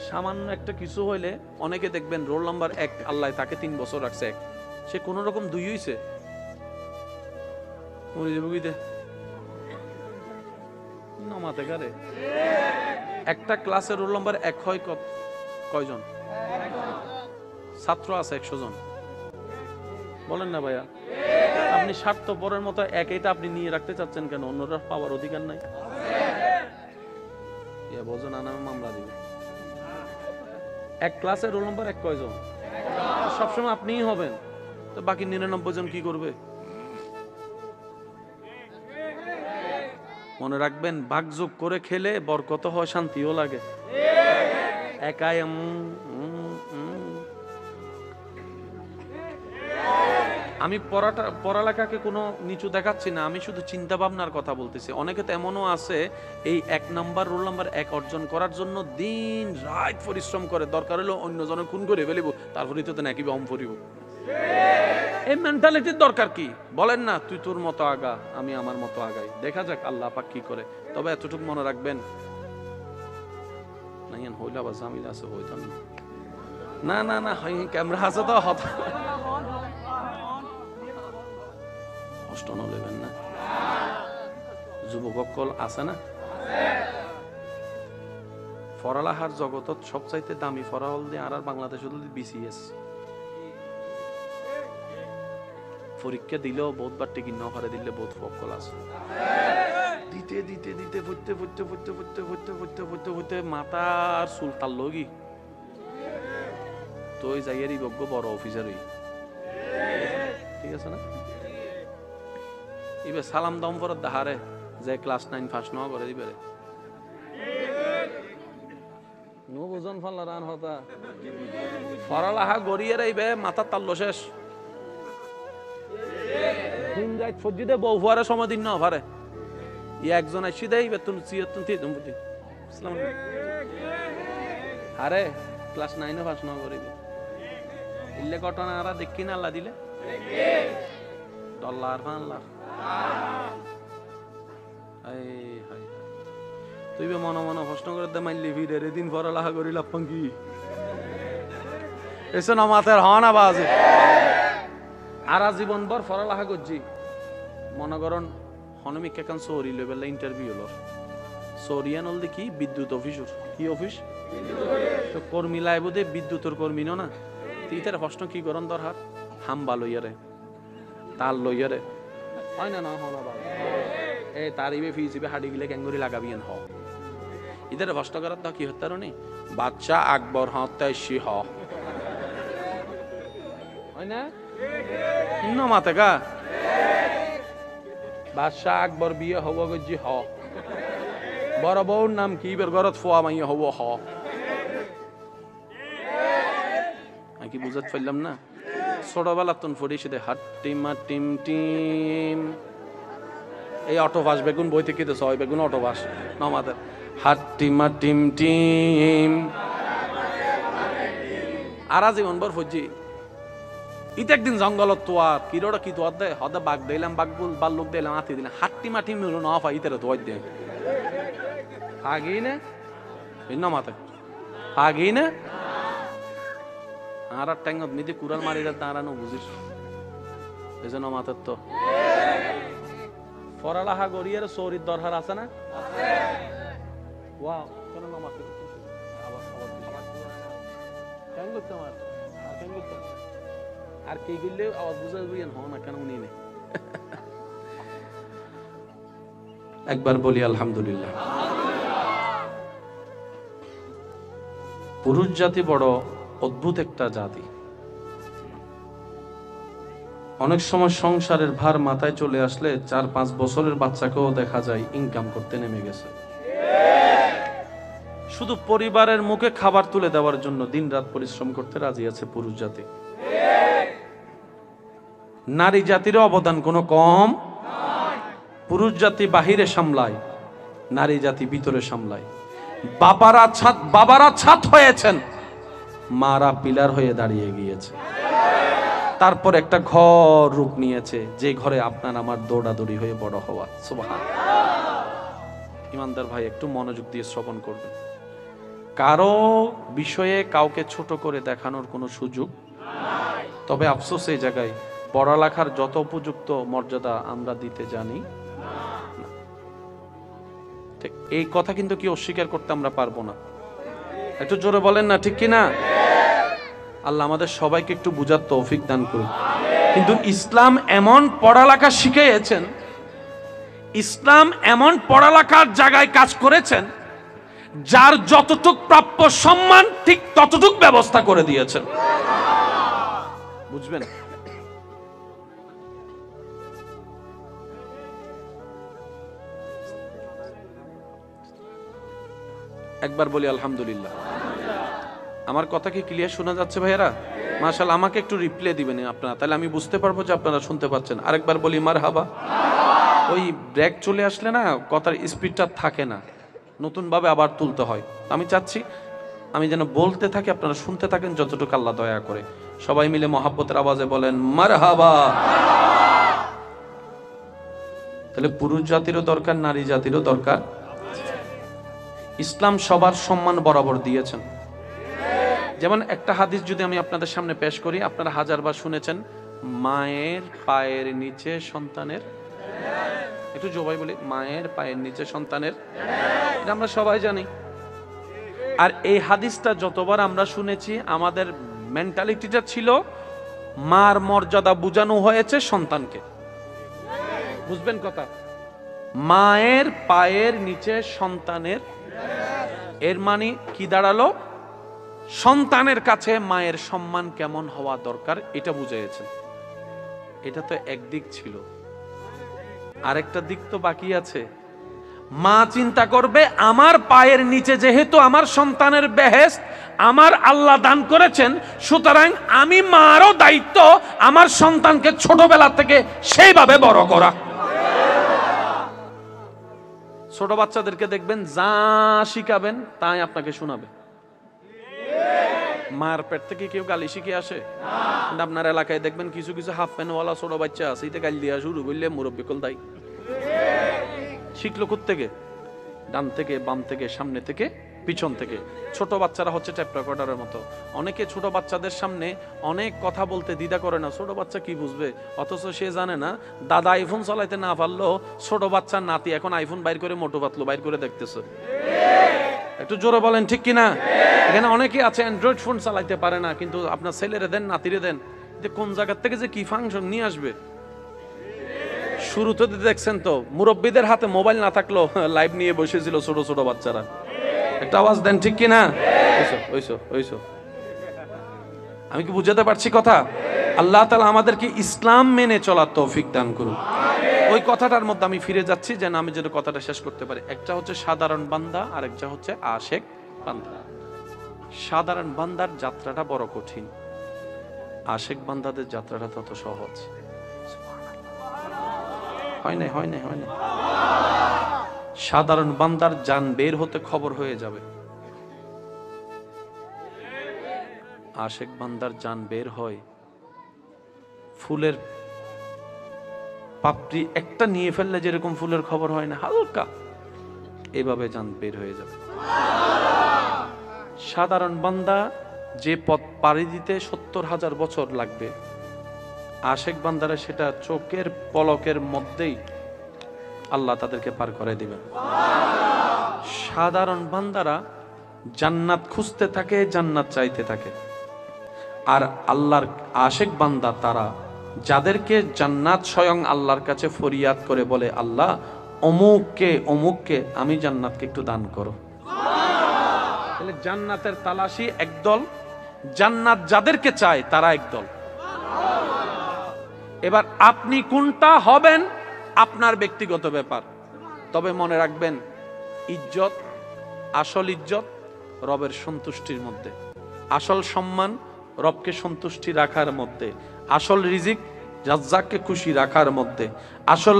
সামান্য একটা কিছু হইলে অনেকে দেখবেন রোল নাম্বার 1, আল্লাহ তাকে 3 বছর রাখছে 1, সে কোন রকম 2 হইছে, একটা ক্লাসের রোল নাম্বার 1 হয় কয়জন? ছাত্র আছে 100 জন, বলেন না ভাইয়া? আপনি স্বার্থপরের মতো একইটা আপনি নিয়ে রাখতে চাচ্ছেন কেন? অন্যরা পাওয়ার অধিকার নাই? বোঝেন, আনা মামলা দিবে। এক ক্লাসের রোল নাম্বার 1 কয়জন? সবসময় আপনিই হবেন, তো বাকি 99 জন কি করবে? মনে রাখবেন, ভাগযোগ করে খেলে বরকত হয়, শান্তিও লাগে। একাই আমি পড়ালেখাকে কোনো নিচু দেখাচ্ছি না, আমি শুধু চিন্তা ভাবনার কথা বলতেছি। অনেকে তো এমনও আছে এই 1 নাম্বার রোল নাম্বার 1 অর্জন করার জন্য দিন রাত পরিশ্রম করে, দরকার হলো অন্যজনের খুন করে ফেলিব, তারপরে তো নাকি অম ফরিব। এই মেন্টালিটির দরকার কি বলেন না? তুই তোর মতো আগা, আমি আমার মতো আগাই, দেখা যাক আল্লাহ পাক কি করে। তবে এতটুকু মনে রাখবেন, নাইন হইলা বা জামিল আছে হইতাম না, না না ক্যামেরা আছে তো হত কষ্ট নেবেন না। যুবকল আছে না, পড়ালেখার জগতত সবচাইতে দামি ফরাহল দিয়ে আর বাংলাদেশ বিসিএস পরীক্ষা দিলেও বহুতবার টিকিট না হারে দিলে বহুত ফকল আছে। দিতে দিতে দিতে ফুটতে ফুটতে ফুটতে ফুটতে ফুটতে ফুটতে ফুটতে ফুটতে মাথার চুল তার লগি তো ওই যাইয়ারই বজ্ঞ বড় অফিসার হই, ঠিক আছে না? এবার সালাম দম পর দাহারে যে ক্লাস 9 ফার্স্ট ন করে দিবে নো বুঝন ফাল্লা রান হতা পড়ালেখা গড়িয়ে রাইবে মাথার তাল্ল শেষ। দিন যাই সজ্জিদে বউ ফুয়ারে সময় দিন না পারে একজন আসি দেয় বেতন 74 আরে ক্লাস 9 পাস না করিবে ইল্লে ঘটনা আর দেখি না আল্লাহ দিলে ডলার লাখ তুই মনে মনে প্রশ্ন করে দে মাইলি ভিড়ে দিন পড়ালেখা করি লাভ কি এসে না মাথার হন আওয়াজ আর জীবন ভর পড়ালেখা করছি। মনে করেন হনমিক এখন সৌরি লেভেলে ইন্টারভিউ হলো, সৌরিয়ান হল দেখি বিদ্যুৎ অফিসর, কি অফিস তো কর্মী লাইব দে বিদ্যুতের কর্মী না ইতার প্রশ্ন কি করন দরকার হাম্বা লইয়ারে তার লইয়ারে হয় না না হন আবার এই তার ইবে ফিজিবে হাডি গিলে ক্যাঙ্গুরি লাগাবিয়েন হ ইতার প্রশ্ন করার তো কি হতে নি বাচ্চা আকবর হতাশি হ হয় না ন মাতে গা বাদশাহ আকবর বিয়ে হব গজি হ বড় বউর নাম কি বের ঘরত ফোয়া মাইয়া হব হ কি বুঝাতে পারলাম না? ছোটবেলা তুন ফড়িয়েছে দে হাট্টিমা টিম টিম এই অটোবাস বেগুন বই থেকে তো ছয় বেগুন অটোবাস নমাদের হাট্টিমা টিম টিম আর জীবন ভর ফজি ইতে একদিন জঙ্গলত তোয়ার কিরোটা কি তোয়ার দে হদে বাঘ দিলাম বাঘবুল বাল্লুক দিলাম আতি দিলাম হাট্টি মাটি মিলো না পাই ইতে তোয়ার দে আগেই না ভিন্ন মাতে আগেই না আর ট্যাঙ্গত মিদি কুড়াল মারি দাঁড়ানো বুঝিস এই জন্য মাথার তো পড়ালেখা গড়িয়ার চৌরির দরকার আছে না? ওয়াও কেন না মাথা আর কে গেলে আওয়াজ বুঝাবি হ না কেন উনি নেই একবার বলি আলহামদুলিল্লাহ। পুরুষ জাতি বড় অদ্ভুত একটা জাতি। অনেক সময় সংসারের ভার মাথায় চলে আসলে 4-5 বছরের বাচ্চাকেও দেখা যায় ইনকাম করতে নেমে গেছে, শুধু পরিবারের মুখে খাবার তুলে দেওয়ার জন্য দিনরাত পরিশ্রম করতে রাজি আছে পুরুষ জাতি। নারী জাতির অবদান কোনো কম। পুরুষ জাতি বাহিরে সামলায়, নারী জাতি ভিতরে সামলায়। বাবারা ছাদ হয়েছেন, মারা পিলার হয়ে দাঁড়িয়ে গিয়েছে। তারপর একটা ঘর রূপ নিয়েছে, যে ঘরে আপনার আমার দৌড়াদৌড়ি হয়ে বড় হওয়া। সুবহানাল্লাহ। ইমানদার ভাই একটু মনোযোগ দিয়ে শ্রবণ করবেন। কারো বিষয়ে কাউকে ছোট করে দেখানোর কোনো সুযোগ নাই। তবে আফসোস এই জায়গায় পড়ালেখার যত উপযুক্ত মর্যাদা আমরা দিতে জানি না। ঠিক এই কথা কিন্তু কি অস্বীকার করতে আমরা পারবো না। একটু জোরে বলেন না, ঠিক কিনা? আল্লাহ আমাদের সবাইকে একটু বুঝার তৌফিক দান করুন। কিন্তু ইসলাম এমন পড়ালেখা শিখিয়েছেন, ইসলাম এমন পড়ালেখার জায়গায় কাজ করেছেন, যার যতটুক প্রাপ্য সম্মান ঠিক ততটুক ব্যবস্থা করে দিয়েছেন। বুঝবেন? একবার বলি আলহামদুলিল্লাহ। আমার কথা কি ক্লিয়ার শোনা যাচ্ছে ভাইয়ারা? মাশাআল্লাহ, আমাকে একটু রিপ্লাই দিবেন আপনারা, তাহলে আমি বুঝতে পারবো যে আপনারা শুনতে পাচ্ছেন। আরেকবার বলি মারহাবা। ওই ব্রেক চলে আসলে না কথার স্পিডটা থাকে না, নতুন ভাবে আবার তুলতে হয়। আমি চাচ্ছি আমি যেন বলতে থাকি, আপনারা শুনতে থাকেন যতটুকু আল্লাহ দয়া করে। সবাই মিলে মহাব্বতের আওয়াজে বলেন মারহাবা। তাহলে পুরুষ জাতিরও দরকার, নারী জাতিরও দরকার। ইসলাম সবার সম্মান বরাবর দিয়েছেন। যেমন একটা হাদিস যদি আমি আপনাদের সামনে পেশ করি, আপনারা হাজারবার শুনেছেন, মায়ের পায়ের নিচে সন্তানের, একটু জবাই বলি, মায়ের পায়ের নিচে সন্তানের, এটা আমরা সবাই জানি। আর এই হাদিসটা যতবার আমরা শুনেছি, আমাদের মেন্টালিটিটা ছিল মার মর্যাদা বুঝানো হয়েছে সন্তানকে। বুঝবেন কথা, মায়ের পায়ের নিচে সন্তানের, এর মানে কি দাঁড়ালো? সন্তানের কাছে মায়ের সম্মান কেমন হওয়া দরকার এটা বুঝাইছেন। এটা তো একদিক ছিল, আরেকটা দিক তো বাকি আছে। মা চিন্তা করবে আমার পায়ের নিচে যেহেতু আমার সন্তানের বেহেশত আমার আল্লাহ দান করেছেন, সুতরাং আমি মারও দায়িত্ব আমার সন্তানকে ছোটবেলা থেকে সেইভাবে বড় করা। ছোট বাচ্চাদেরকে দেখবেন যা শিখাবেন তাই আপনাকে শোনাবে। মার পেট থেকে কেউ গালি শিখে আসে? আপনার এলাকায় দেখবেন কিছু কিছু হাফ প্যান্টওয়ালা ছোট বাচ্চা আছে, এতে গালি দিয়া শুরু করলে মুরব্বী কল দায়ী। শিখলো কোত্থেকে? ডান থেকে, বাম থেকে, সামনে থেকে, পিছন থেকে। ছোট বাচ্চারা হচ্ছে ট্যাপ রেকর্ডারের মতো। অনেকে ছোট বাচ্চাদের সামনে অনেক কথা বলতে দ্বিধা করে না। ছোট বাচ্চা কি বুঝবে? অথচ সে জানে না দাদা আইফোন চালাইতে না পারলেও ছোট বাচ্চার নাতি এখন আইফোন বাইর করে, মোটো পাতলো বাইর করে দেখতেছে। একটু জোরে বলেন ঠিক কিনা? এখানে অনেকে আছে অ্যান্ড্রয়েড ফোন চালাইতে পারে না, কিন্তু আপনার ছেলেরে দেন, নাতিরে দেন, যে কোন জায়গা থেকে যে কি ফাংশন নিয়ে আসবে। শুরুতে দেখছেন তো মুরব্বীদের হাতে মোবাইল না থাকলো লাইভ নিয়ে বসেছিল ছোট ছোট বাচ্চারা। একটা আওয়াজ দেন ঠিক কিনা? আমি কি বুঝাতে পারছি কথা? আল্লাহ তাআলা আমাদেরকে ইসলাম মেনে চলার তৌফিক দান করুন। ওই কথাটার মধ্যে আমি ফিরে যাচ্ছি যেন আমি যেন কথাটা শেষ করতে পারি। একটা হচ্ছে সাধারণ বান্দা, আর একটা হচ্ছে আশেক বান্দা। সাধারণ বান্দার যাত্রাটা বড় কঠিন, আশেক বান্দাদের যাত্রাটা তত সহজ। হয় না। সাধারণ বান্দার জান বের হতে খবর হয়ে যাবে, আশেক বান্দার জান বের হয় ফুলের পাপড়ি একটা নিয়ে ফেললে যেরকম ফুলের খবর হয় না, হালকা এভাবে জান বের হয়ে যাবে। সাধারণ বান্দা যে পথ পাড়ি দিতে ৭০,০০০ বছর লাগবে, আশেক বান্দারা সেটা চোখের পলকের মধ্যেই আল্লাহ তাদেরকে পার করে দিবেন। সাধারণ বান্দারা জান্নাত খুঁজতে থাকে, জান্নাত চাইতে থাকে। আর আল্লাহর আশেক বান্দা তারা যাদেরকে জান্নাত স্বয়ং আল্লাহর কাছে ফরিয়াদ করে বলে, আল্লাহ অমুককে আমি জান্নাতকে একটু দান করো। তাহলে জান্নাতের তালাশি একদল, জান্নাত যাদেরকে চায় তারা একদল। এবার আপনি কোনটা হবেন আপনার ব্যক্তিগত ব্যাপার। তবে মনে রাখবেন, ইজ্জত, আসল ইজ্জত রবের সন্তুষ্টির মধ্যে, আসল সম্মান রবকে সন্তুষ্টি রাখার মধ্যে, আসল রিজিক রাজ্জাককে খুশি রাখার মধ্যে, আসল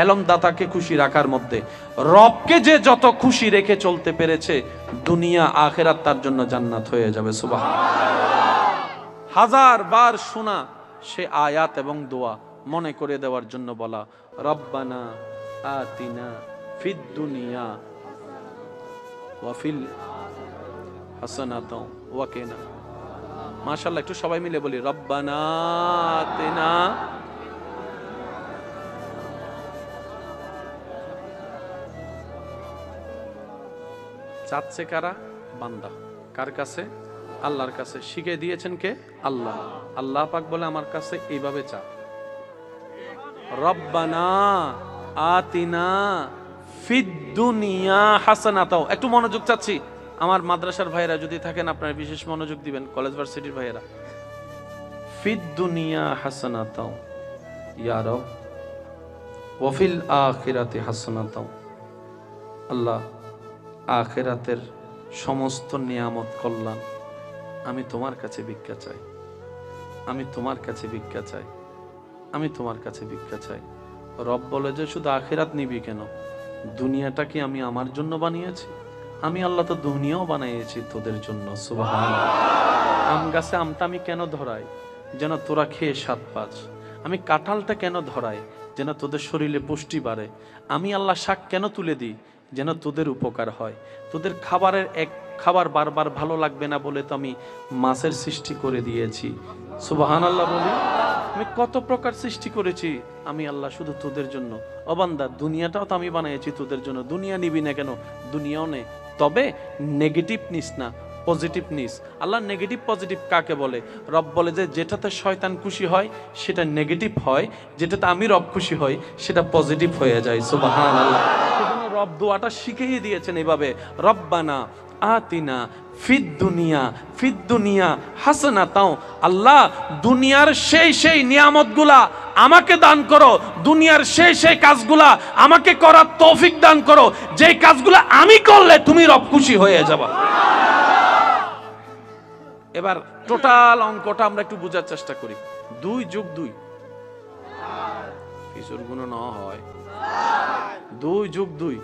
এলমদাতাকে খুশি রাখার মধ্যে। রবকে যে যত খুশি রেখে চলতে পেরেছে, দুনিয়া আখিরাত তার জন্য জান্নাত হয়ে যাবে। সুবহানাল্লাহ। 1000 বার শোনা সে আয়াত এবং দোয়া মনে করে দেওয়ার জন্য বলা, রব্বানা আতিনা ফিদ দুনিয়া ওয়া ফিল হাসানাতাও ওয়া কিনা। মাশাআল্লাহ, একটু সবাই মিলে বলি, রব্বানা আতিনা। চাচ্ছে কারা? বান্দা। কার কাছে? আল্লাহর কাছে। শিখে দিয়েছেন কে? আল্লাহ। আল্লাহ পাক বলে আমার কাছে এইভাবে চা, রব্বানা আতিনা ফিদ দুনিয়া হাসানাতাও। একটু মনোযোগ চাচ্ছি, আমার মাদ্রাসার ভাইয়েরা যদি থাকেন আপনারা বিশেষ মনোযোগ দিবেন, কলেজ ভার্সিটির ভাইয়েরা। ফিদ দুনিয়া হাসানাতাও ইয়া রব ওয়া ফিল আখিরাতি হাসানাতাও। আল্লাহ, আখিরাতের সমস্ত নিয়ামত, কল্যাণ আমি তোমার কাছে ভিক্ষা চাই, আমি তোমার কাছে ভিক্ষা চাই, আমি তোমার কাছে ভিক্ষা চাই। রব বলে যে শুধু আখিরাত নিবি কেন? দুনিয়াটা কি আমি আমার জন্য বানিয়েছি? আমি আল্লাহ তো দুনিয়াও বানিয়েছি তোদের জন্য। সুবহানাল্লাহ। আম গাছে আমটা আমি কেন ধরাই? যেন তোরা খেয়ে স্বাদ পাস। আমি কাঁঠালটা কেন ধরাই? যেন তোদের শরীরে পুষ্টি বাড়ে। আমি আল্লাহ শাক কেন তুলে দিই? যেন তোদের উপকার হয়। তোদের খাবারের এক খাবার বারবার ভালো লাগবে না বলে তো আমি মাছের সৃষ্টি করে দিয়েছি। সুবহানাল্লাহ বলি। আমি কত প্রকার সৃষ্টি করেছি আমি আল্লাহ শুধু তোদের জন্য। ও বান্দা, দুনিয়াটাও তো আমি বানিয়েছি তোদের জন্য। দুনিয়া নিবি না কেন? দুনিয়াও নে, তবে নেগেটিভ নিস না, পজিটিভ নিস। আল্লাহ নেগেটিভ পজিটিভ কাকে বলে? রব বলে যে যেটাতে শয়তান খুশি হয় সেটা নেগেটিভ হয়, যেটাতে আমি রব খুশি হই সেটা পজিটিভ হয়ে যায়। সুবহানাল্লাহ। সেজন্য রব দোয়াটা শিখিয়ে দিয়েছেন এভাবে, রব্বানা আতিনা ফিদ দুনিয়া হাসানাতাও। আল্লাহ, দুনিয়ার সেই নিয়ামতগুলা আমাকে দান করো, দুনিয়ার সেই কাজগুলা আমাকে করার তৌফিক দান করো, যেই কাজগুলা আমি করলে তুমি রব খুশি হয়ে যাবা। এবার টোটাল অঙ্কটা আমরা একটু বোঝার চেষ্টা করি। 2 যোগ 2 কিছুর গুণ না হয়, 2 যোগ 2।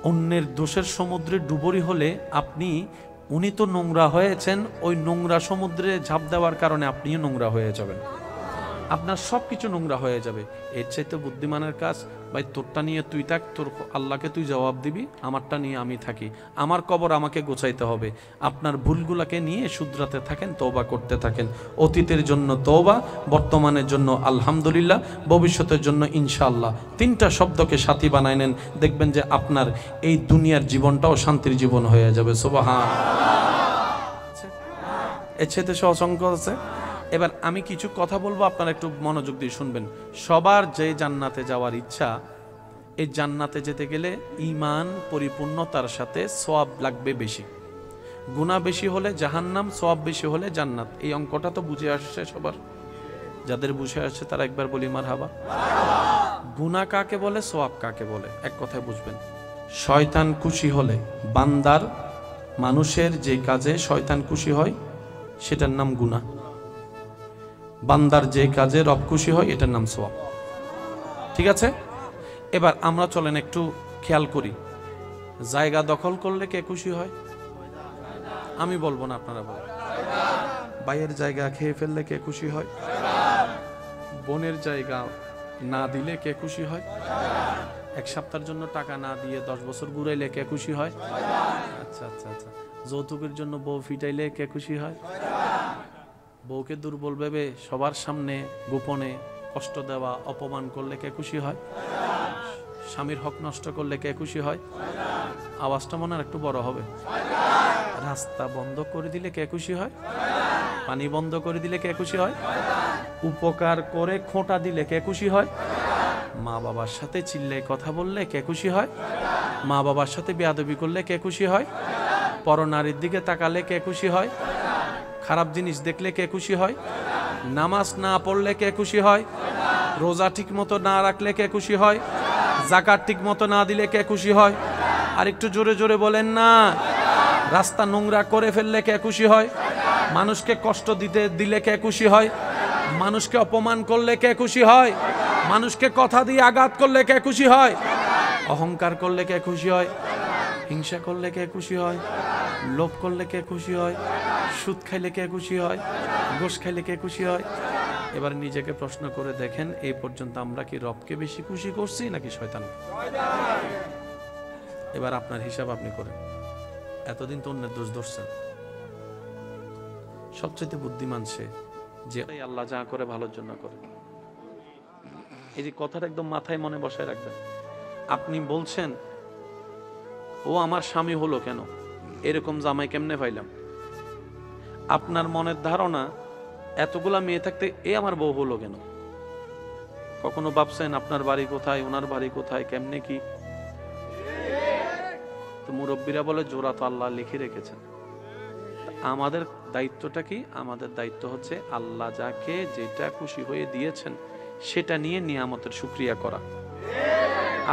অন্যের দোষের সমুদ্রে ডুবুরি হলে আপনি, উনি তো নোংরা হয়েছেন, ওই নোংরা সমুদ্রে ঝাঁপ দেওয়ার কারণে আপনিও নোংরা হয়ে যাবেন, আপনার সব কিছু নোংরা হয়ে যাবে। এর চাইতে বুদ্ধিমানের কাজ, ভাই তোরটা নিয়ে তুই থাক, তোর আল্লাহকে তুই জবাব দিবি, আমারটা নিয়ে আমি থাকি, আমার কবর আমাকে গোছাইতে হবে। আপনার ভুলগুলাকে নিয়ে শুধরাতে থাকেন, তওবা করতে থাকেন। অতীতের জন্য তওবা, বর্তমানের জন্য আলহামদুলিল্লাহ, ভবিষ্যতের জন্য ইনশাআল্লাহ। 3টা শব্দকে সাথী বানায় নেন, দেখবেন যে আপনার এই দুনিয়ার জীবনটাও শান্তির জীবন হয়ে যাবে। সুবহানাল্লাহ। এর চাইতে অসংখ্য আছে। এবার আমি কিছু কথা বলবো, আপনারা একটু মনোযোগ দিয়ে শুনবেন। সবার যে জান্নাতে যাওয়ার ইচ্ছা, এই জান্নাতে যেতে গেলে ঈমান পরিপূর্ণতার সাথে সওয়াব লাগবে বেশি। গুনাহ বেশি হলে জাহান্নাম, সওয়াব বেশি হলে জান্নাত। এই অঙ্কটা তো বুঝে আসছে সবার? যাদের বুঝে আসছে তারা একবার বলি মারহাবা। গুনাহ কাকে বলে, সওয়াব কাকে বলে, এক কথায় বুঝবেন। শয়তান খুশি হলে, বান্দার, মানুষের যে কাজে শয়তান খুশি হয় সেটার নাম গুনাহ। বান্দার যে কাজে রব খুশি হয় এটার নাম সওয়াব। ঠিক আছে? এবার আমরা চলেন একটু খেয়াল করি। জায়গা দখল করলে কে খুশি হয়? আমি বলবো না, আপনারা বলেন। ভাইয়ের জায়গা খেয়ে ফেললে কে খুশি হয়? বোনের জায়গা না দিলে কে খুশি হয়? 1 সপ্তাহের জন্য টাকা না দিয়ে 10 বছর ঘুরাইলে কে খুশি হয়? আচ্ছা আচ্ছা আচ্ছা। যৌতুকের জন্য বউ ফিটাইলে কে খুশি হয়? বউকে দুর্বল ভেবে সবার সামনে গোপনে কষ্ট দেওয়া, অপমান করলে কে খুশি হয়? স্বামীর হক নষ্ট করলে কে খুশি হয়? আওয়াজটা মনে হয় একটু বড় হবে। রাস্তা বন্ধ করে দিলে কে খুশি হয়? পানি বন্ধ করে দিলে কে খুশি হয়? উপকার করে খোঁটা দিলে কে খুশি হয়? মা বাবার সাথে চিল্লায় কথা বললে কে খুশি হয়? মা বাবার সাথে বেয়াদবি করলে কে খুশি হয়? পরনারীর দিকে তাকালে কে খুশি হয়? খারাপ জিনিস দেখলে কে খুশি হয়? নামাজ না পড়লে কে খুশি হয়? রোজা ঠিক মতো না রাখলে কে খুশি হয়? যাকাত ঠিক মতো না দিলে কে খুশি হয়? আর একটু জোরে জোরে বলেন না। রাস্তা নোংরা করে ফেললে কে খুশি হয়? মানুষকে কষ্ট দিলে কে খুশি হয়? মানুষকে অপমান করলে কে খুশি হয়? মানুষকে কথা দিয়ে আঘাত করলে কে খুশি হয়? অহংকার করলে কে খুশি হয়? হিংসা করলে কে খুশি হয়? লোভ করলে কে খুশি হয়? সুদ খাইলে কে খুশি হয়? ঘুষ খাইলে কে খুশি হয়? এবার নিজেকে প্রশ্ন করে দেখেন, এই পর্যন্ত আমরা কি রবকে বেশি খুশি করছি নাকি শয়তান? এবার আপনার হিসাব আপনি করেন। এতদিন তো অন্যের দোষ ধরছেন। সবচেয়ে বুদ্ধিমান সে যে আল্লাহ যা করে ভালোর জন্য করে। এই যে কথাটা একদম মাথায় মনে বসায় রাখবেন। আপনি বলছেন ও আমার স্বামী হলো কেন, এরকম জামাই কেমনে পাইলাম? আপনার মনের ধারণা এতগুলা মেয়ে থাকতে এ আমার বউ হলো কেন? কখনো ভাবছেন আপনার বাড়ি কোথায়, ওনার বাড়ি কোথায়, কেমনে কি? তো মুরব্বীরা বলে জোড়া তো আল্লাহ লিখে রেখেছেন। আমাদের দায়িত্বটা কি? আমাদের দায়িত্ব হচ্ছে আল্লাহ যাকে যেটা খুশি হয়ে দিয়েছেন সেটা নিয়ে নিয়ামতের শুকরিয়া করা।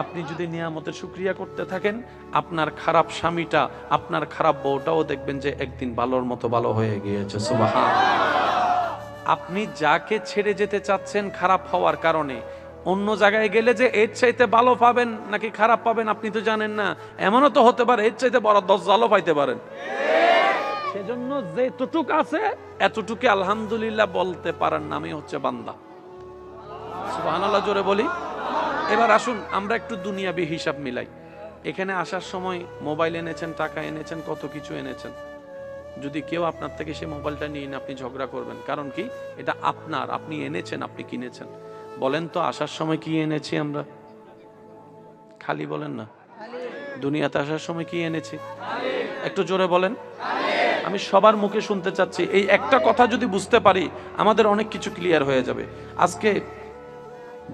আপনি যদি নিয়ামতের শুকরিয়া করতে থাকেন, আপনার খারাপ স্বামীটা, আপনার খারাপ বউটাও দেখবেন যে একদিন ভালোর মতো ভালো হয়ে গিয়েছে। সুবহানাল্লাহ। আপনি যাকে ছেড়ে যেতে চাচ্ছেন খারাপ হওয়ার কারণে, অন্য জায়গায় গেলে যে এর চাইতে ভালো পাবেন নাকি খারাপ পাবেন আপনি তো জানেন না। এমনও তো হতে পারে এর চাইতে বড় 10 ভালো পাইতে পারেন। সেজন্য যেটুক আছে এতটুকু আলহামদুলিল্লাহ বলতে পারার নামই হচ্ছে বান্দা। সুবহানাল্লাহ জোরে বলি। এবার আসুন আমরা একটু দুনিয়াবি হিসাব মিলাই। এখানে আসার সময় মোবাইল এনেছেন, টাকা এনেছেন, কত কিছু এনেছেন। যদি কেউ আপনার থেকে সে মোবাইলটা নিয়ে আপনি ঝগড়া করবেন, কারণ কি? এটা আপনার, আপনি এনেছেন, আপনি কিনেছেন। বলেন তো আসার সময় কি এনেছি আমরা? খালি বলেন না। দুনিয়াতে আসার সময় কি এনেছি? একটু জোরে বলেন। আমি সবার মুখে শুনতে চাচ্ছি। এই একটা কথা যদি বুঝতে পারি আমাদের অনেক কিছু ক্লিয়ার হয়ে যাবে। আজকে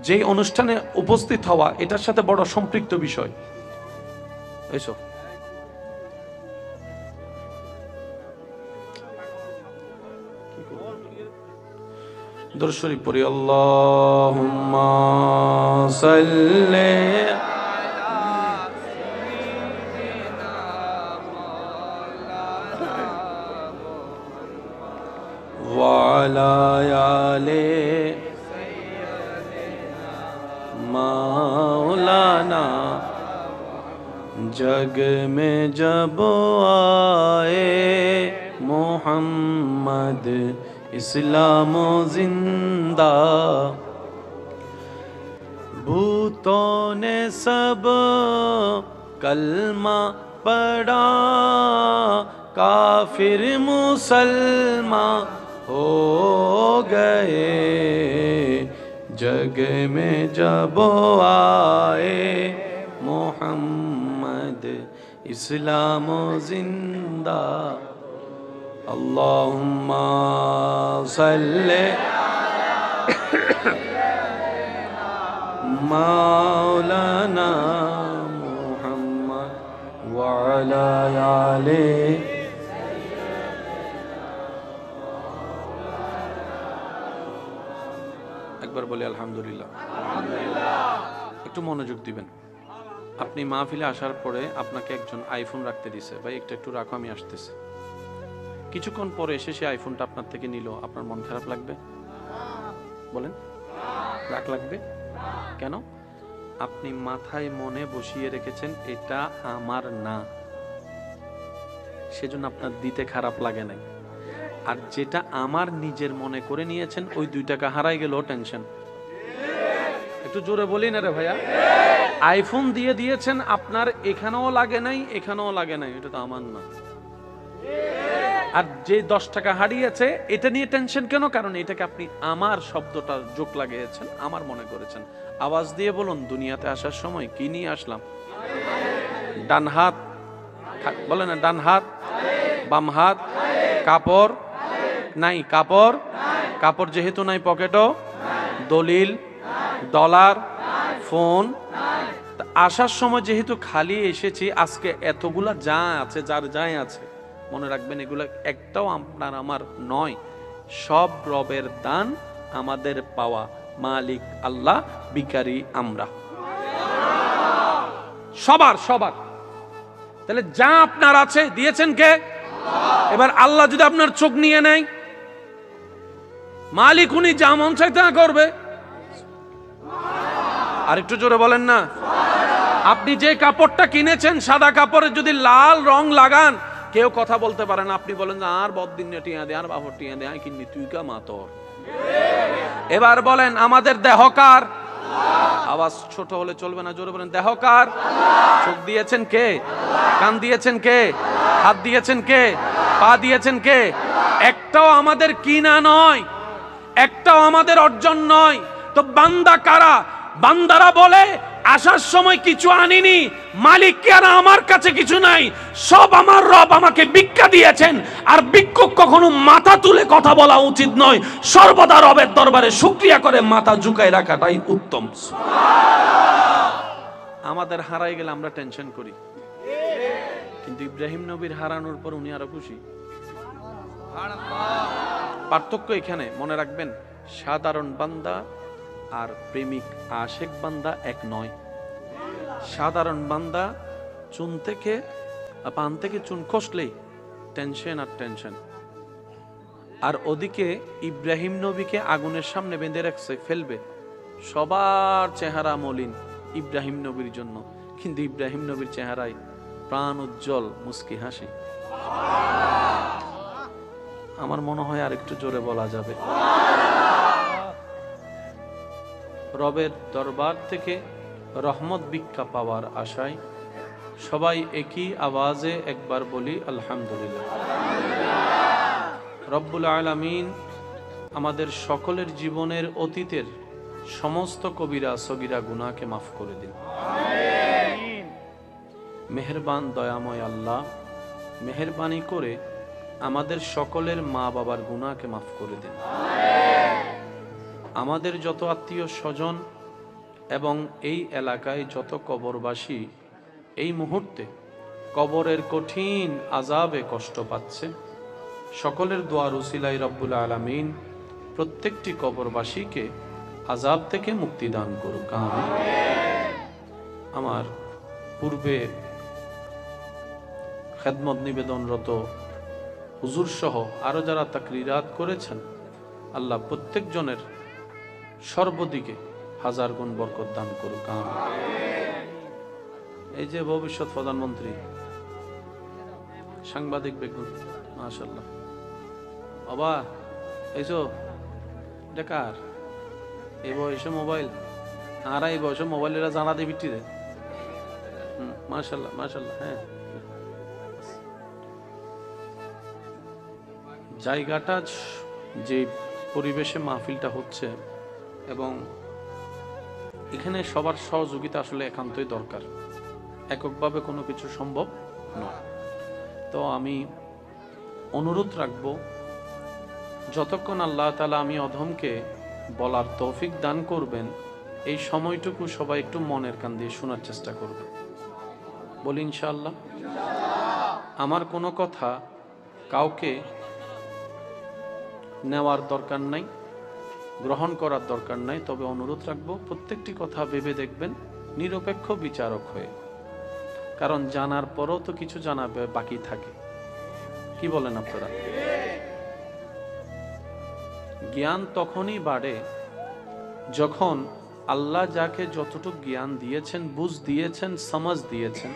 যে অনুষ্ঠানে উপস্থিত হওয়া এটার সাথে বড় সম্পৃক্ত বিষয়। এসো দরুদ শরীফ পড়ি। আল্লাহুম্মা সাল্লি ওয়া আলা আলি মাওলানা। जग में जब आए मोहम्मद इस्लाम जिंदा, भूतों ने सब कलमा पढ़ा, काफिर मुसलमान हो गए। जग में जब आए मोहम्मद इस्लाम जिंदा। अल्लाहुम्मा सल्ले मौलाना मुहम्मद व अला आले। একবার বলি আলহামদুলিল্লাহ। একটু মনোযোগ দিবেন। আপনি মাহফিলে আসার পরে আপনাকে একজন আইফোন রাখতে দিছে, ভাই একটু রাখো আমি আসতেছি। কিছুক্ষণ পরে এসে সে আইফোনটা আপনার থেকে নিল, আপনার মন খারাপ লাগবে? বলেন, রাগ লাগবে কেন? আপনি মাথায় মনে বসিয়ে রেখেছেন এটা আমার না, সেজন্য আপনার দিতে খারাপ লাগে নাই। আর যেটা আমার নিজের মনে করে নিয়েছেন ওই 2 টাকা হারাই গেল টেনশন। একটু জোরে বলি না রে ভাইয়া। আইফোন দিয়ে দিয়েছেন, আপনার এখানেও লাগে নাই এখানেও লাগে নাই, এটা তো আমার না। আর যে 10 টাকা হারিয়েছে এটা নিয়ে টেনশন কেন? কারণ এটাকে আপনি আমার শব্দটা যোগ লাগিয়েছেন, আমার মনে করেছেন। আওয়াজ দিয়ে বলুন, দুনিয়াতে আসার সময় কি নিয়ে আসলাম? ডান হাত বলে না, ডান হাত, বাম হাত, কাপড় নাই, কাপড় কাপড় যেহেতু নাই পকেটও, দলিল, ডলার, ফোন। আসার সময় যেহেতু খালি এসেছি, আজকে এতগুলা যা আছে, যার যাই আছে, মনে রাখবেন এগুলো একটাও আপনার আমার নয়, সব রবের দান, আমাদের পাওয়া। মালিক আল্লাহ, ভিখারি আমরা, সবার সবার। তাহলে যা আপনার আছে দিয়েছেন কে? এবার আল্লাহ যদি আপনার চোখ নিয়ে নেয়, মালিক উনি যা মন চাই তা করবে। আর একটু জোরে বলেন না। আপনি যে কাপড়টা কিনেছেন, সাদা কাপড়ে যদি লাল রং লাগান, কেউ কথা বলতে পারে না। আপনি বলেন যে আর বদিন টিয়া দে, আর বাবর টিয়া দে, কিনি তুই কা মা তোর। এবার বলেন আমাদের দেহকার, আওয়াজ ছোট হলে চলবে না, জোরে বলেন দেহকার। চোখ দিয়েছেন কে? কান দিয়েছেন কে? হাত দিয়েছেন কে? পা দিয়েছেন কে? একটাও আমাদের কিনা নয়, একটাও আমাদের অর্জন নয়। তো বান্দা কারা? বান্দারা বলে আসার সময় কিছু আনিনি, মালিক কি আর আমার কাছে কিছু নাই, সব আমার রব আমাকে ভিক্ষা দিয়েছেন। আর ভিক্ষুক কখনো মাথা তুলে কথা বলা উচিত নয়, সর্বদা রবের দরবারে শুকরিয়া করে মাথা ঝুঁকায় রাখাটাই উত্তম। আমাদের হারাই গেলে আমরা টেনশন করি, কিন্তু ইব্রাহিম নবীর হারানোর পর উনি আরো খুশি। পার্থক্য এখানে মনে রাখবেন, সাধারণ বান্দা আর প্রেমিক আশেক বান্দা এক নয়। সাধারণ বান্দা চুন থেকে পান থেকে চুন খসলেই টেনশন আর টেনশন। আর ওদিকে ইব্রাহিম নবীকে আগুনের সামনে বেঁধে রাখছে, ফেলবে, সবার চেহারা মলিন ইব্রাহিম নবীর জন্য, কিন্তু ইব্রাহিম নবীর চেহারায় প্রাণ উজ্জ্বল মুস্কি হাসি। আমার মনে হয় আর একটু জোরে বলা যাবে। রবের দরবার থেকে রহমত ভিক্ষা পাওয়ার আশায় সবাই একই আওয়াজে একবার বলি আলহামদুলিল্লাহ। রব্বুল আলামিন আমাদের সকলের জীবনের অতীতের সমস্ত কবিরা সগীরা গুনাহকে মাফ করে দিন। মেহেরবান দয়াময় আল্লাহ, মেহেরবানি করে আমাদের সকলের মা বাবার গুনাহকে মাফ করে দিন। আমাদের যত আত্মীয় স্বজন এবং এই এলাকায় যত কবরবাসী এই মুহূর্তে কবরের কঠিন আযাবে কষ্ট পাচ্ছে, সকলের দোয়ার উসিলায় রব্বুল আলামিন প্রত্যেকটি কবরবাসীকে আযাব থেকে মুক্তি দান করুক, আমিন। আমার পূর্বে খেদমত নিবেদনরত হুজুর সহ আরো যারা তাকরিরাত করেছেন, আল্লাহ প্রত্যেকজনের সর্বদিকে হাজার গুণ বরকত দান করুক, আমিন। এই যে ভবিষ্যৎ প্রধানমন্ত্রী সাংবাদিক বেগুন, মাশাআল্লাহ বাবা, এইসো বেকার এই বয়সে মোবাইল, আর এই বয়সে মোবাইল এরা জানা দিয়ে বিটি দেয়। মাশাআল্লাহ মাশাআল্লাহ। হ্যাঁ, জায়গাটা যে পরিবেশে মাহফিলটা হচ্ছে এবং এখানে সবার সহযোগিতা আসলে একান্তই দরকার, এককভাবে কোনো কিছু সম্ভব নয়। তো আমি অনুরোধ রাখবো, যতক্ষণ আল্লাহ তাআলা আমি অধমকে বলার তৌফিক দান করবেন, এই সময়টুকু সবাই একটু মনের কান দিয়ে শোনার চেষ্টা করবে, বলি ইনশাআল্লাহ। আমার কোনো কথা কাউকে নেওয়ার দরকার নাই, গ্রহণ করার দরকার নাই, তবে অনুরোধ রাখবো প্রত্যেকটি কথা ভেবে দেখবেন নিরপেক্ষ বিচারক হয়ে, কারণ জানার পরও তো কিছু জানা বাকি থাকে। কি বলেন আপনারা? জ্ঞান তখনই বাড়ে যখন আল্লাহ যাকে যতটুকু জ্ঞান দিয়েছেন, বুঝ দিয়েছেন, সমাজ দিয়েছেন,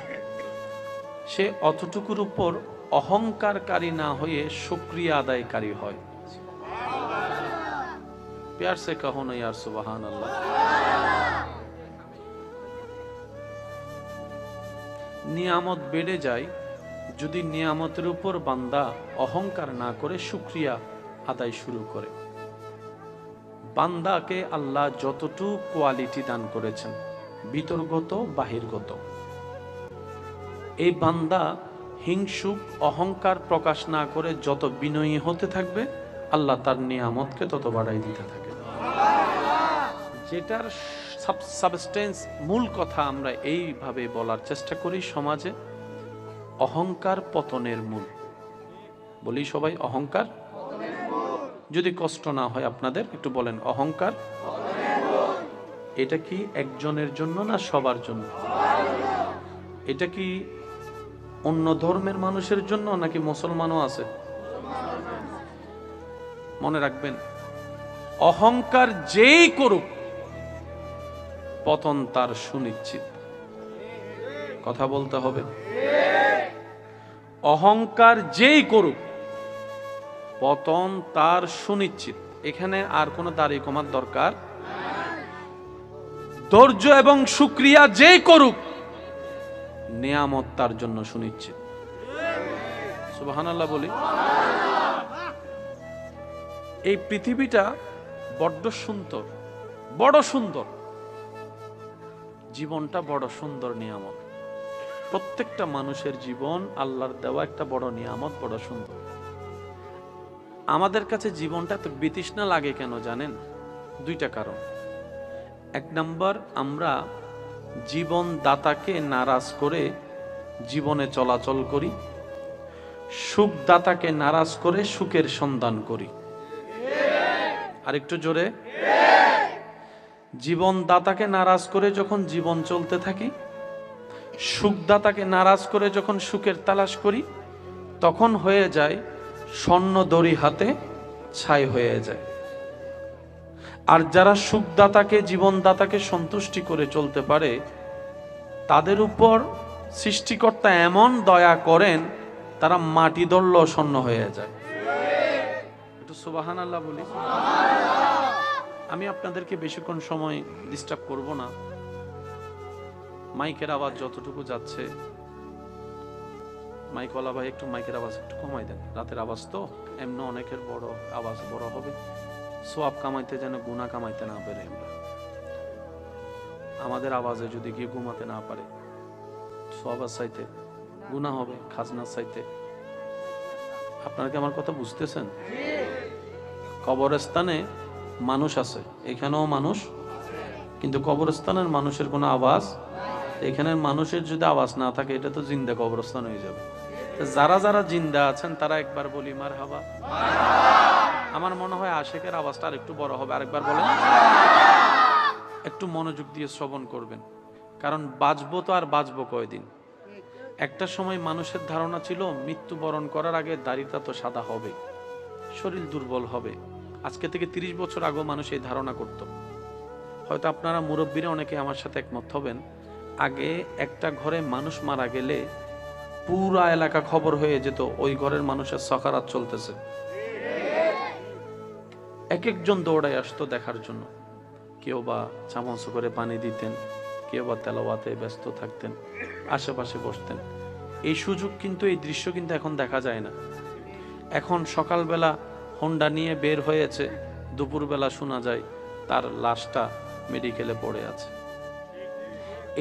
সে অতটুকুর উপর অহংকারকারী না হয়ে শুকরিয়া আদায়কারী হয়। प्यार से कहो ना यार सुबहान अल्लाह। নিয়ামত বেড়ে যায় যদি নিয়ামতের উপর বান্দা অহংকার না করে শুকরিয়া আদায় শুরু করে। বান্দাকে আল্লাহ যতটুকু কোয়ালিটি দান করেছেন, ভিতরগত বাহিরগত, এই বান্দা হিংসুক অহংকার প্রকাশ না করে যত বিনয়ী হতে থাকবে, আল্লাহ তার নিয়ামতকে তত বাড়াই দিতে থাকে। যেটার সাবস্টেন্স, মূল কথা আমরা এইভাবে বলার চেষ্টা করি সমাজে, অহংকার পতনের মূল। বলি সবাই অহংকার। যদি কষ্ট না হয় আপনাদের, একটু বলেন অহংকার। এটা কি একজনের জন্য না সবার জন্য? এটা কি অন্য ধর্মের মানুষের জন্য নাকি মুসলমানও আছে? মনে রাখবেন, অহংকার যেই করুক পতন তার সুনিশ্চিত। কথা বলতে হবে। অহংকার যেই করুক পতন তার সুনিশ্চিত। এখানে আর কোনো দাড়ি কমার দরকার। ধৈর্য এবং শুকরিয়া যেই করুক নিয়ামত তার জন্য সুনিশ্চিত। সুবহানাল্লাহ বলি। এই পৃথিবীটা বড্ড সুন্দর, বড় সুন্দর, জীবনটা বড় সুন্দর নিয়ামত। প্রত্যেকটা মানুষের জীবন আল্লাহর দেওয়া একটা বড় নিয়ামত, বড় সুন্দর। আমাদের কাছে জীবনটা তো বিতৃষ্ণা লাগে কেন জানেন? দুইটা কারণ। এক নম্বর, আমরা জীবন দাতাকে নারাজ করে জীবনে চলাচল করি, সুখ দাতাকে নারাজ করে সুখের সন্ধান করি। আরেকটু জোরে। জীবন দাতাকে নারাজ করে যখন জীবন চলতে থাকি, সুখদাতাকে নারাজ করে যখন সুখের তালাশ করি, তখন হয়ে যায় স্বর্ণ দড়ি হাতে ছাই হয়ে যায়। আর যারা সুখদাতাকে, জীবনদাতাকে সন্তুষ্টি করে চলতে পারে, তাদের উপর সৃষ্টিকর্তা এমন দয়া করেন, তারা মাটি ধরলেও স্বর্ণ হয়ে যায়। একটু সুবহানাল্লাহ বলি। আমি আপনাদেরকে বেশিক্ষণ সময় ডিস্টার্ব করব না। মাইকের আওয়াজ যতটুকু যাচ্ছে, মাইকওয়ালা ভাই একটু মাইকের আওয়াজ একটু কমাই দেন। রাতের আওয়াজ তো এমনি অনেকের বড় আওয়াজ বড় হবে, সোয়াব কামাইতে যেন গুনাহ কামাইতে না পারে। আমরা আমাদের আওয়াজে যদি গিয়ে ঘুমাতে না পারে, সোয়াবের চাইতে গুনাহ হবে, খাজনার চাইতে। আপনারা কি আমার কথা বুঝতেছেন? কবরস্থানে মানুষ আছে, এখানেও মানুষ, কিন্তু কবরস্থানের মানুষের কোনো আওয়াজ, এখানের মানুষের যদি আওয়াজ না থাকে, এটা তো জিন্দা কবরস্থান হয়ে যাবে। যারা যারা জিন্দা আছেন তারা একবার বলি মারহাবা। আমার মনে হয় আশেকের আওয়াজটা আর একটু বড় হবে। আরেকবার বলেন, একটু মনোযোগ দিয়ে শ্রবণ করবেন, কারণ বাঁচবো তো আর বাঁচবো কয়দিন। একটা সময় মানুষের ধারণা ছিল মৃত্যুবরণ করার আগে দাড়িটা তো সাদা হবে, শরীর দুর্বল হবে। আজকে থেকে 30 বছর আগেও মানুষ এই ধারণা করত। হয়তো আপনারা মুরব্বীরা অনেকে আমার সাথে একমত হবেন। আগে একটা ঘরে মানুষ মারা গেলে পুরা এলাকা খবর হয়ে যেত ওই ঘরের মানুষের সাকারাত চলতেছে। এক একজন দৌড়ায় আসতো দেখার জন্য। কেউ বা চামচ করে পানি দিতেন, কেউ বা তেলাওয়াতে ব্যস্ত থাকতেন, আশেপাশে বসতেন। এই সুযোগ কিন্তু, এই দৃশ্য কিন্তু এখন দেখা যায় না। এখন সকালবেলা হোন্ডা নিয়ে বের হয়েছে, দুপুরবেলা শোনা যায় তার লাশটা মেডিকেলে পড়ে আছে।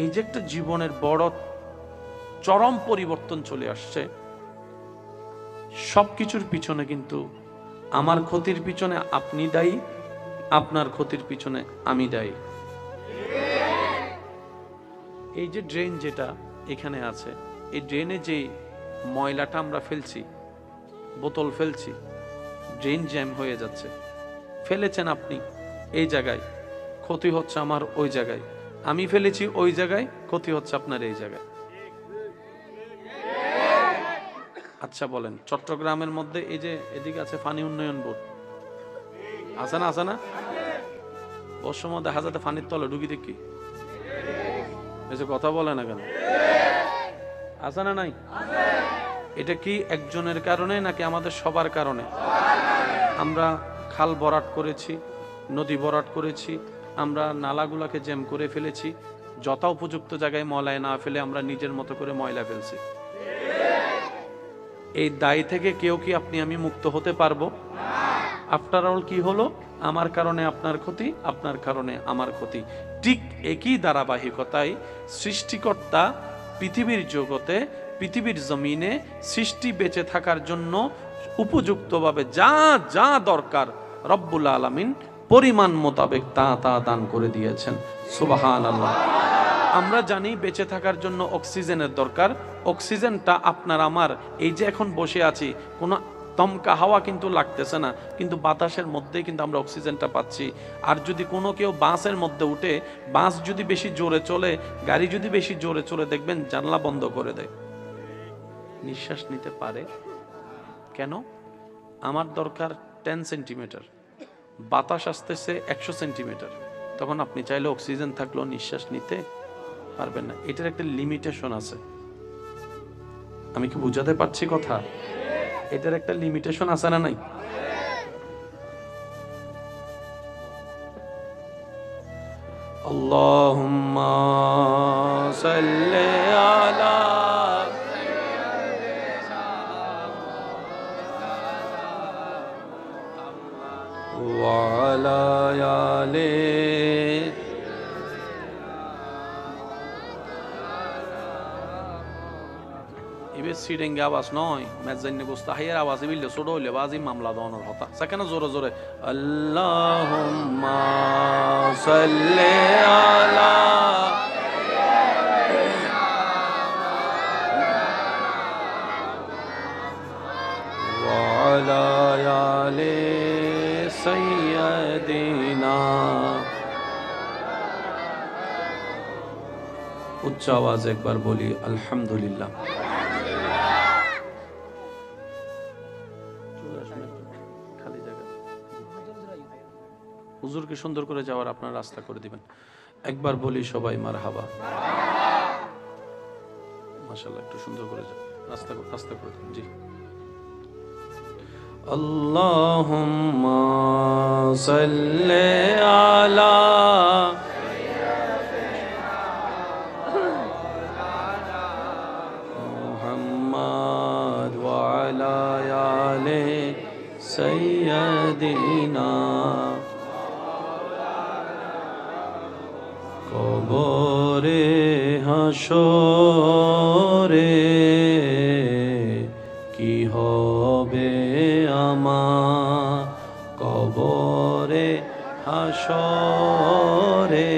এই যে একটা জীবনের বড় চরম পরিবর্তন চলে আসছে। সবকিছুর পিছনে কিন্তু আমার ক্ষতির পিছনে আপনি দায়ী, আপনার ক্ষতির পিছনে আমি দায়ী। এই যে ড্রেন যেটা এখানে আছে, এই ড্রেনে যে ময়লাটা আমরা ফেলছি, বোতল ফেলছি, ড্রেন জ্যাম হয়ে যাচ্ছে। ফেলেছেন আপনি এই জায়গায়, ক্ষতি হচ্ছে আমার ওই জায়গায়। আমি ফেলেছি ওই জায়গায়, ক্ষতি হচ্ছে আপনার এই জায়গায়। আচ্ছা বলেন, চট্টগ্রামের মধ্যে এই যে এদিকে আছে পানি উন্নয়ন বোর্ড, আছে না? আছে না? বর্ষার মধ্যে হাজাতে পানির তলে ঢুকি দেখি, কথা বলে না কেন? আছে না নাই? এটা কি একজনের কারণে নাকি আমাদের সবার কারণে? আমরা খাল ভরাট করেছি, নদী ভরাট করেছি, আমরা নালাগুলাকে জ্যাম করে ফেলেছি, যথা উপযুক্ত জায়গায় ময়লা না ফেলে আমরা নিজের মতো করে ময়লা ফেলছি। এই দায় থেকে কেউ কি আপনি আমি মুক্ত হতে পারবো? আফটার অল কি হলো? আমার কারণে আপনার ক্ষতি, আপনার কারণে আমার ক্ষতি। ঠিক একই ধারাবাহিকতায় সৃষ্টিকর্তা পৃথিবীর জগতে, পৃথিবীর জমিনে সৃষ্টি বেঁচে থাকার জন্য উপযুক্তভাবে যা যা দরকার রব্বুল আলামিন পরিমাণ মোতাবেক তা তা দান করে দিয়েছেন। সুবহানাল্লাহ। আমরা জানি বেঁচে থাকার জন্য অক্সিজেনের দরকার। অক্সিজেনটা আপনার আমার, এই যে এখন বসে আছি, কোনো দমকা হাওয়া কিন্তু লাগতেছে না, কিন্তু বাতাসের মধ্যেই কিন্তু আমরা অক্সিজেনটা পাচ্ছি। আর যদি কোনো কেউ বাসের মধ্যে উঠে, বাস যদি বেশি জোরে চলে, গাড়ি যদি বেশি জোরে চলে, দেখবেন জানলা বন্ধ করে দেয়, নিঃশ্বাস নিতে পারে। কেন? আমার দরকার 10 সেন্টিমিটার, বাতাস আসতেছে 100 সেন্টিমিটার, তখন আপনি চাইলে অক্সিজেন থাকলেও নিঃশ্বাস নিতে পারবেন না। এটার একটা লিমিটেশন আছে। আমি কি বুঝাতে পারছি কথা? এটার একটা লিমিটেশন আছে না নাই? আল্লাহুম্মা সাল্লি আলা ওয়া আলা আলি সিডেঙ্গে আওয়াজ নয়, মেজাইনে গোস্তাহিয়ার আওয়াজ বিললে ছোট হইলে বাজি মামলা দনের হতা সেখানে জোরে জোরে আল্লাহুম্মা সাল্লি আলা ওয়া আলা আলি সাইয়্যিদিনা উচ্চ আওয়াজ একবার বলি আলহামদুলিল্লাহ। খালি জায়গা হুজুরকে সুন্দর করে যাওয়ার আপনার রাস্তা করে দিবেন। একবার বলি সবাই মারহাবা। মাশাআল্লাহ, একটু সুন্দর করে যাও, রাস্তা করে দিন। জি, আল্লাহুম্মা সাল্লি আলা মুহাম্মাদ ওয়া আলা আলি সাইয়্যিদিনা। কবরে হাসরে কি হবে আমার, কবরে হাসরে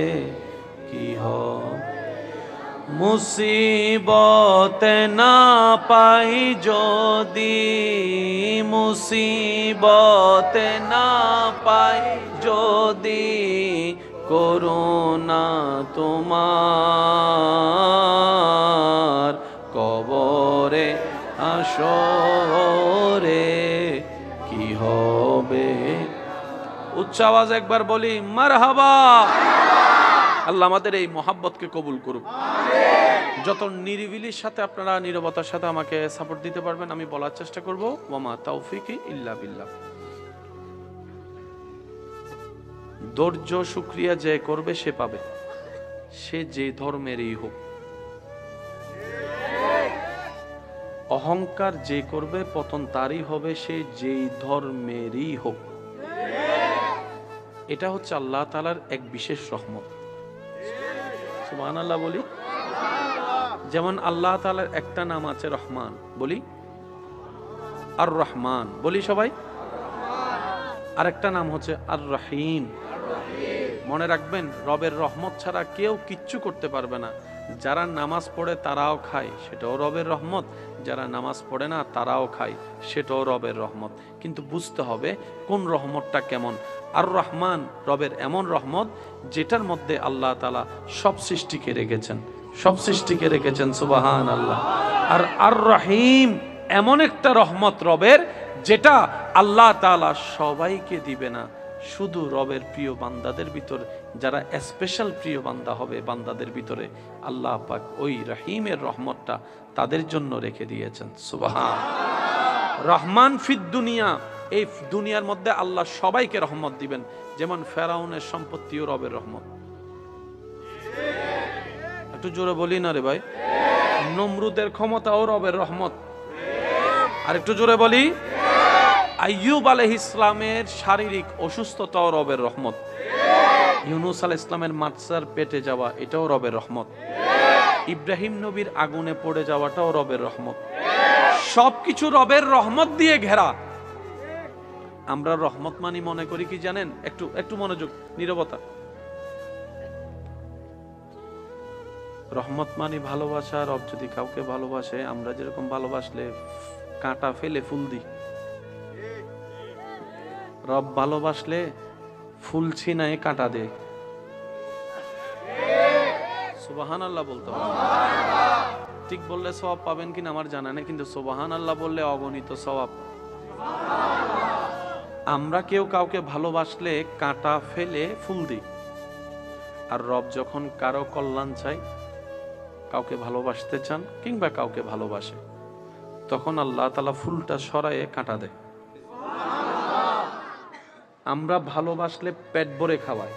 কি হবে, মুসিবতে না পাই যদি, মুসিবতে না পাই যদি, করুণা তোমার, কবরে হাসরে কি হবে। উচ্চ আওয়াজ একবার বলি মারহাবা। আল্লাহ আমাদের এই মোহাব্বতকে কবুল করুক। যত নিরিবিলির সাথে আপনারা নীরবতার সাথে আমাকে সাপোর্ট দিতে পারবেন আমি বলার চেষ্টা করব। ওয়ামা তাওফিকি ইল্লা বিল্লাহ। ধৈর্য শুকরিয়া যে করবে সে পাবে, সে যে ধর্মেরই হোক। অহংকার যে করবে পতন তারই হবে, সে যেই ধর্মেরই হোক। এটা হচ্ছে আল্লাহ তাআলার এক বিশেষ রহমত। সুবহানাল্লাহ বলি। যেমন আল্লাহ তাআলার একটা নাম আছে রহমান, বলি আর রহমান, বলি সবাই। আরেকটা নাম হচ্ছে আর রহিম। মনে রাখবেন, রবের রহমত ছাড়া কেউ কিচ্ছু করতে পারবে না। যারা নামাজ পড়ে তারাও খায়, সেটাও রবের রহমত। যারা নামাজ পড়ে না তারাও খায়, সেটাও রবের রহমত। কিন্তু বুঝতে হবে কোন রহমতটা কেমন। আর রহমান রবের এমন রহমত যেটার মধ্যে আল্লাহ তাআলা সব সৃষ্টিকে রেখেছেন, সব সৃষ্টিকে রেখেছেন, সুবহানাল্লাহ। আর আর রহিম এমন একটা রহমত রবের যেটা আল্লাহ তাআলা সবাইকে দিবে না, শুধু রবের প্রিয় বান্দাদের ভিতরে, যারা স্পেশাল প্রিয় বান্দা হবে বান্দাদের ভিতরে, আল্লাহ পাক ওই রহিমের রহমতটা তাদের জন্য রেখে দিয়েছেন। সুবহান। রহমান ফিদ দুনিয়া, এই দুনিয়ার মধ্যে আল্লাহ সবাইকে রহমত দিবেন। যেমন ফেরাউনের সম্পত্তিও রবের রহমত। একটু জোরে বলি না রে ভাই। নমরুদের ক্ষমতাও রবের রহমত। আর একটু জোরে বলি। আইয়ুব আলাইহিস সালামের শারীরিক অসুস্থতাও রবের রহমত। ইউনুস আলাইহিস সালামের মাছার পেটে যাওয়া, এটাও রবের রহমত। ইব্রাহিম নবীর আগুনে পড়ে যাওয়াটাও রবের রহমত। সবকিছু রবের রহমত দিয়ে ঘেরা। আমরা রহমত মানি মনে করি কি জানেন? একটু মনোযোগ, নীরবতা। রহমত মানি ভালোবাসা। রব যদি কাউকে ভালোবাসে, আমরা যেরকম ভালোবাসলে কাঁটা ফেলে ফুল দিই, রব ভালোবাসলে ফুল ছিনায় কাঁটা দেয়। সুবহানাল্লাহ বলতে হবে। ঠিক বললে সওয়াব পাবেন কিনা আমার জানা নেই, কিন্তু সুবহানাল্লাহ বললে অগণিত সওয়াব। আমরা কেউ কাউকে ভালোবাসলে কাঁটা ফেলে ফুল দিই, আর রব যখন কারো কল্যাণ চাই, কাউকে ভালোবাসতে চান কিংবা কাউকে ভালোবাসে, তখন আল্লাহ তাআলা ফুলটা সরায়ে কাঁটা দেয়। আমরা ভালোবাসলে পেট ভরে খাওয়াই,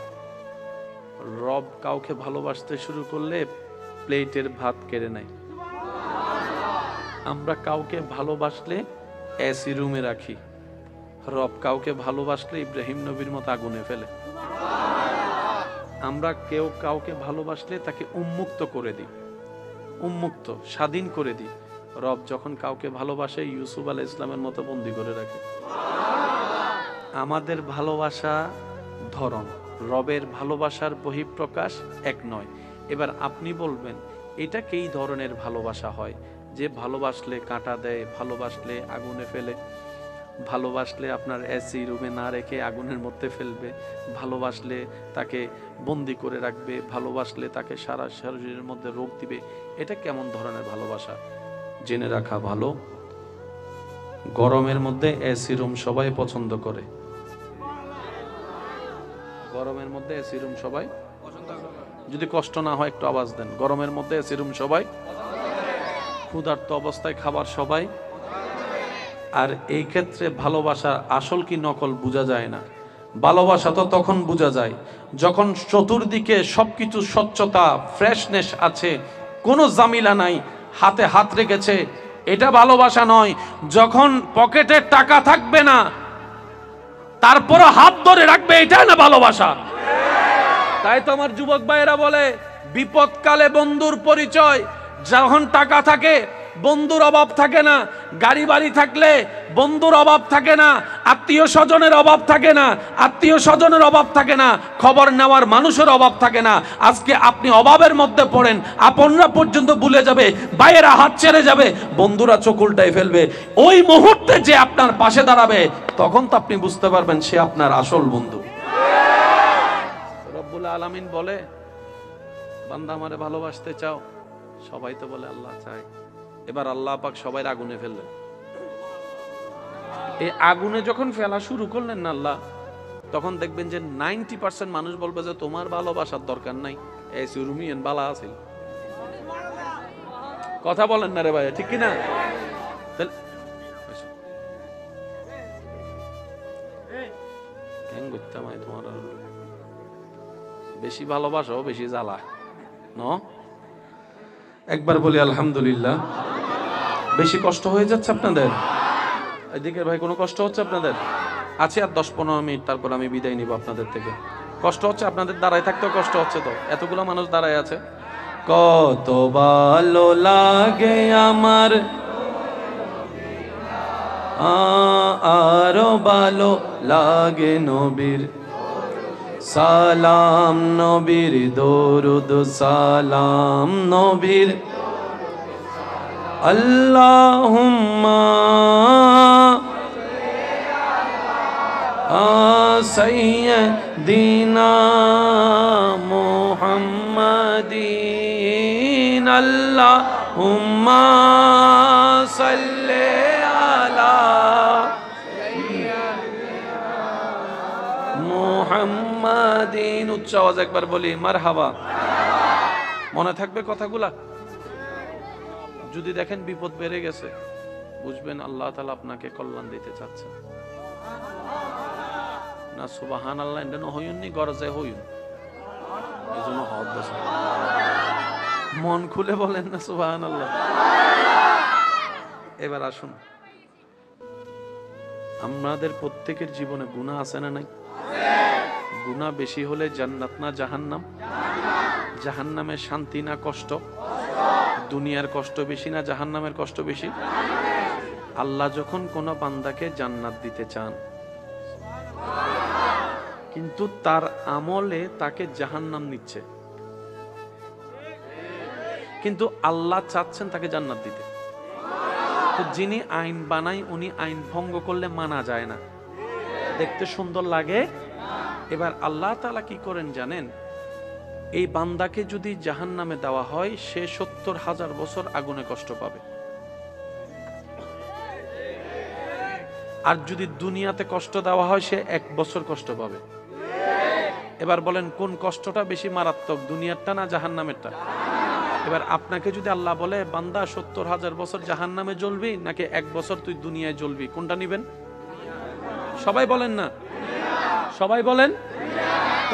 রব কাউকে ভালোবাসতে শুরু করলে প্লেটের ভাত কেড়ে নেয়। আমরা কাউকে ভালোবাসলে এসি রুমে রাখি, রব কাউকে ভালোবাসলে ইব্রাহিম নবীর মতো আগুনে ফেলে। আমরা কেউ কাউকে ভালোবাসলে তাকে উন্মুক্ত করে দিই, উন্মুক্ত স্বাধীন করে দিই। রব যখন কাউকে ভালোবাসে ইউসুফ আলাইহিস সালামের মতো বন্দী করে রাখে। আমাদের ভালোবাসা ধরন, রবের ভালোবাসার বহিঃপ্রকাশ এক নয়। এবার আপনি বলবেন এটা কি ধরনের ভালোবাসা হয় যে ভালোবাসলে কাঁটা দেয়, ভালোবাসলে আগুনে ফেলে? ভালোবাসলে আপনার এসি রুমে না রেখে আগুনের মধ্যে ফেলবে, ভালোবাসলে তাকে বন্দি করে রাখবে, ভালোবাসলে তাকে সারা শরীরের মধ্যে রোগ দিবে। এটা কেমন ধরনের ভালোবাসা? জেনে রাখা ভালো, গরমের মধ্যে এসি রুম সবাই পছন্দ করে। গরমের মধ্যে এসি রুম সবাই পছন্দ করে। যদি কষ্ট না হয় একটু আওয়াজ দেন। গরমের মধ্যে এসি রুম সবাই, ক্ষুধার্ত অবস্থায় খাবার সবাই। আর এই ক্ষেত্রে ভালোবাসার আসল কি নকল বোঝা যায় না। ভালোবাসা তো তখন বোঝা যায় যখন চতুর্দিকে সবকিছু স্বচ্ছতা, ফ্রেশনেস আছে, কোনো জামিলা নাই, হাতে হাত রেখেছে, এটা ভালোবাসা নয়। যখন পকেটে টাকা থাকবে না তারপরে হাত ধরে রাখবে, এটা না ভালোবাসা। তাই তো আমার যুবক ভাইয়েরা বলে বিপদকালে বন্ধুর পরিচয়। যখন টাকা থাকে বন্ধুর অভাব থাকে না, গাড়ি বাড়ি থাকলে বন্ধুর অভাব থাকে না, আত্মীয় স্বজনের অভাব থাকে না, আত্মীয় স্বজনের অভাব থাকে না, খবর নেওয়ার মানুষের অভাব থাকে না। আজকে আপনি অভাবের মধ্যে পড়েন, আপনরা পর্যন্ত ভুলে যাবে, ভাইয়েরা হাত ছেড়ে যাবে, বন্ধুরা চোখ উল্টায় ফেলবে। ওই মুহূর্তে যে আপনার পাশে দাঁড়াবে তখন তো আপনি বুঝতে পারবেন সে আপনার আসল বন্ধু। রব্বুল আলামিন বলে, বান্দা আমারে ভালোবাসতে চাও? সবাই তো বলে আল্লাহ চাই। এবার আল্লাহ পাক সবাই আগুনে ফেললেন। এই আগুনে যখন ফেলা শুরু করলেন না আল্লাহ, তখন দেখবেন যে 90% মানুষ বলবে যে তোমার ভালোবাসার দরকার নাই, এই সুরুমিয়ান বালা আছে। কথা বলেন না রে ভাই, ঠিক কি না? তোমার বেশি ভালোবাসাও বেশি জ্বালা ন। একবার বলি আলহামদুলিল্লাহ। বেশি কষ্ট হয়ে যাচ্ছে আপনাদের? এদিকে ভাই কোনো কষ্ট হচ্ছে আপনাদের? আছে আর 10-15 মিনিট, তারপর আমি বিদায় নিব আপনাদের থেকে। কষ্ট হচ্ছে আপনাদের? দাঁড়ায় থাকতেও কষ্ট হচ্ছে তো, এতগুলো মানুষ দাঁড়ায় আছে। কত ভালো লাগে আমার, আরো ভালো লাগে নবীর সালাম, নবীর দরুদ সালাম, নবীর আল্লাহুম্মা সাইয়্যিদিনা মুহাম্মাদিন, আল্লাহুম্মা সাল্লি আলা মুহাম্মাদিন। উচ্চ আওয়াজ একবার বলি মারহাবা। মনে থাকবে কথাগুলা? যদি দেখেন বিপদ বেড়ে গেছে, বুঝবেন আল্লাহ তাআলা আপনাকে কল্যাণ দিতে চাচ্ছেন না। সুবহানাল্লাহ এন্ড হইউননি গরজে হইউন, এজন্য হদ দেশ মন খুলে বলেন না সুবহানাল্লাহ। এবার আসুন, আমাদের প্রত্যেকের জীবনে গুনাহ আছে না নাই? গুনাহ বেশি হলে জান্নাত না জাহান্নাম? জাহান্নামের শান্তি না কষ্ট? দুনিয়ার কষ্ট বেশি না জাহান্নামের কষ্ট বেশি? আল্লাহ যখন কোন বান্দাকে জান্নাত দিতে চান, কিন্তু তার আমলে তাকে জাহান্নাম নিচ্ছে, কিন্তু আল্লাহ চাচ্ছেন তাকে জান্নাত দিতে। তো যিনি আইন বানায় উনি আইন ভঙ্গ করলে মানা যায় না, দেখতে সুন্দর লাগে। এবার আল্লাহ তাআলা কি করেন জানেন? এই বান্দাকে যদি জাহান্নামে দেওয়া হয়, সে 70,000 বছর আগুনে কষ্ট পাবে। আর যদি দুনিয়াতে কষ্ট দেওয়া হয়, সে 1 বছর কষ্ট পাবে। এবার বলেন কোন কষ্টটা বেশি মারাত্মক, দুনিয়ারটা না জাহান্নামেরটা? এবার আপনাকে যদি আল্লাহ বলে বান্দা 70,000 বছর জাহান্নামে জ্বলবি নাকি 1 বছর তুই দুনিয়ায় জ্বলবি, কোনটা নিবেন? সবাই বলেন না, সবাই বলেন।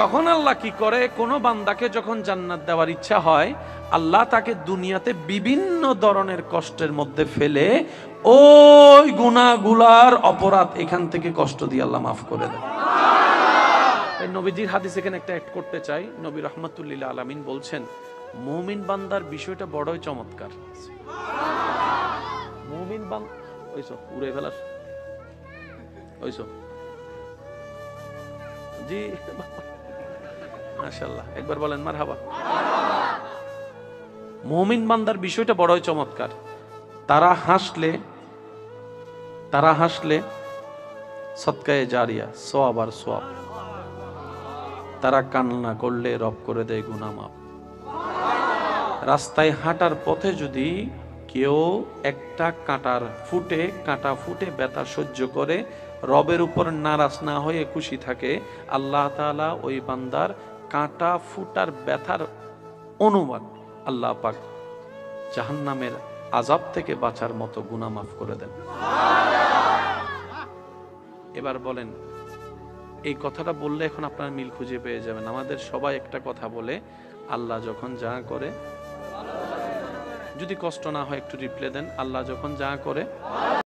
তখন আল্লাহ কি করে? কোন বান্দাকে যখন জান্নাত দেওয়ার ইচ্ছা হয়, আল্লাহ তাকে দুনিয়াতে বিভিন্ন ধরনের কষ্টের মধ্যে ফেলে ওই গুনাহগুলার অপরাধ এখান থেকে কষ্ট দিয়ে আল্লাহ মাফ করে দেয়। এই নবীজির হাদিস এখানে একটা অ্যাড করতে চাই। নবী রাহমাতুল্লিল আলামিন বলছেন, মুমিন বান্দার বিষয়টা বড়ই চমৎকার। মুমিন বান্দা ওইসো উড়ে ফেলার ওইসো জি মাশাআল্লাহ, একবার বলেন মারহাবা। মুমিন বান্দার বিষয়টা বড়ই চমৎকার। তারা হাসলে সদকায়ে জারিয়া, সওয়াব আর সওয়াব। তারা কান্না করলে রব করে দেয় গুনাহ মাফ। রাস্তায় হাঁটার পথে যদি কেউ একটা কাঁটা ফুটে ব্যথা সহ্য করে রবের উপর নারাজ না হয়ে খুশি থাকে, আল্লাহ তাআলা ওই বান্দার কাঁটা ফুটার ব্যথার অনুমান আল্লাহ পাক জাহান্নামের আযাব থেকে বাঁচার মতো গুনাহ মাফ করে দেন। এবার বলেন, এই কথাটা বললে এখন আপনার মিল খুঁজে পেয়ে যাবেন। আমাদের সবাই একটা কথা বলে, আল্লাহ যখন যা করে, যদি কষ্ট না হয় একটু রিপ্লাই দেন, আল্লাহ যখন যা করে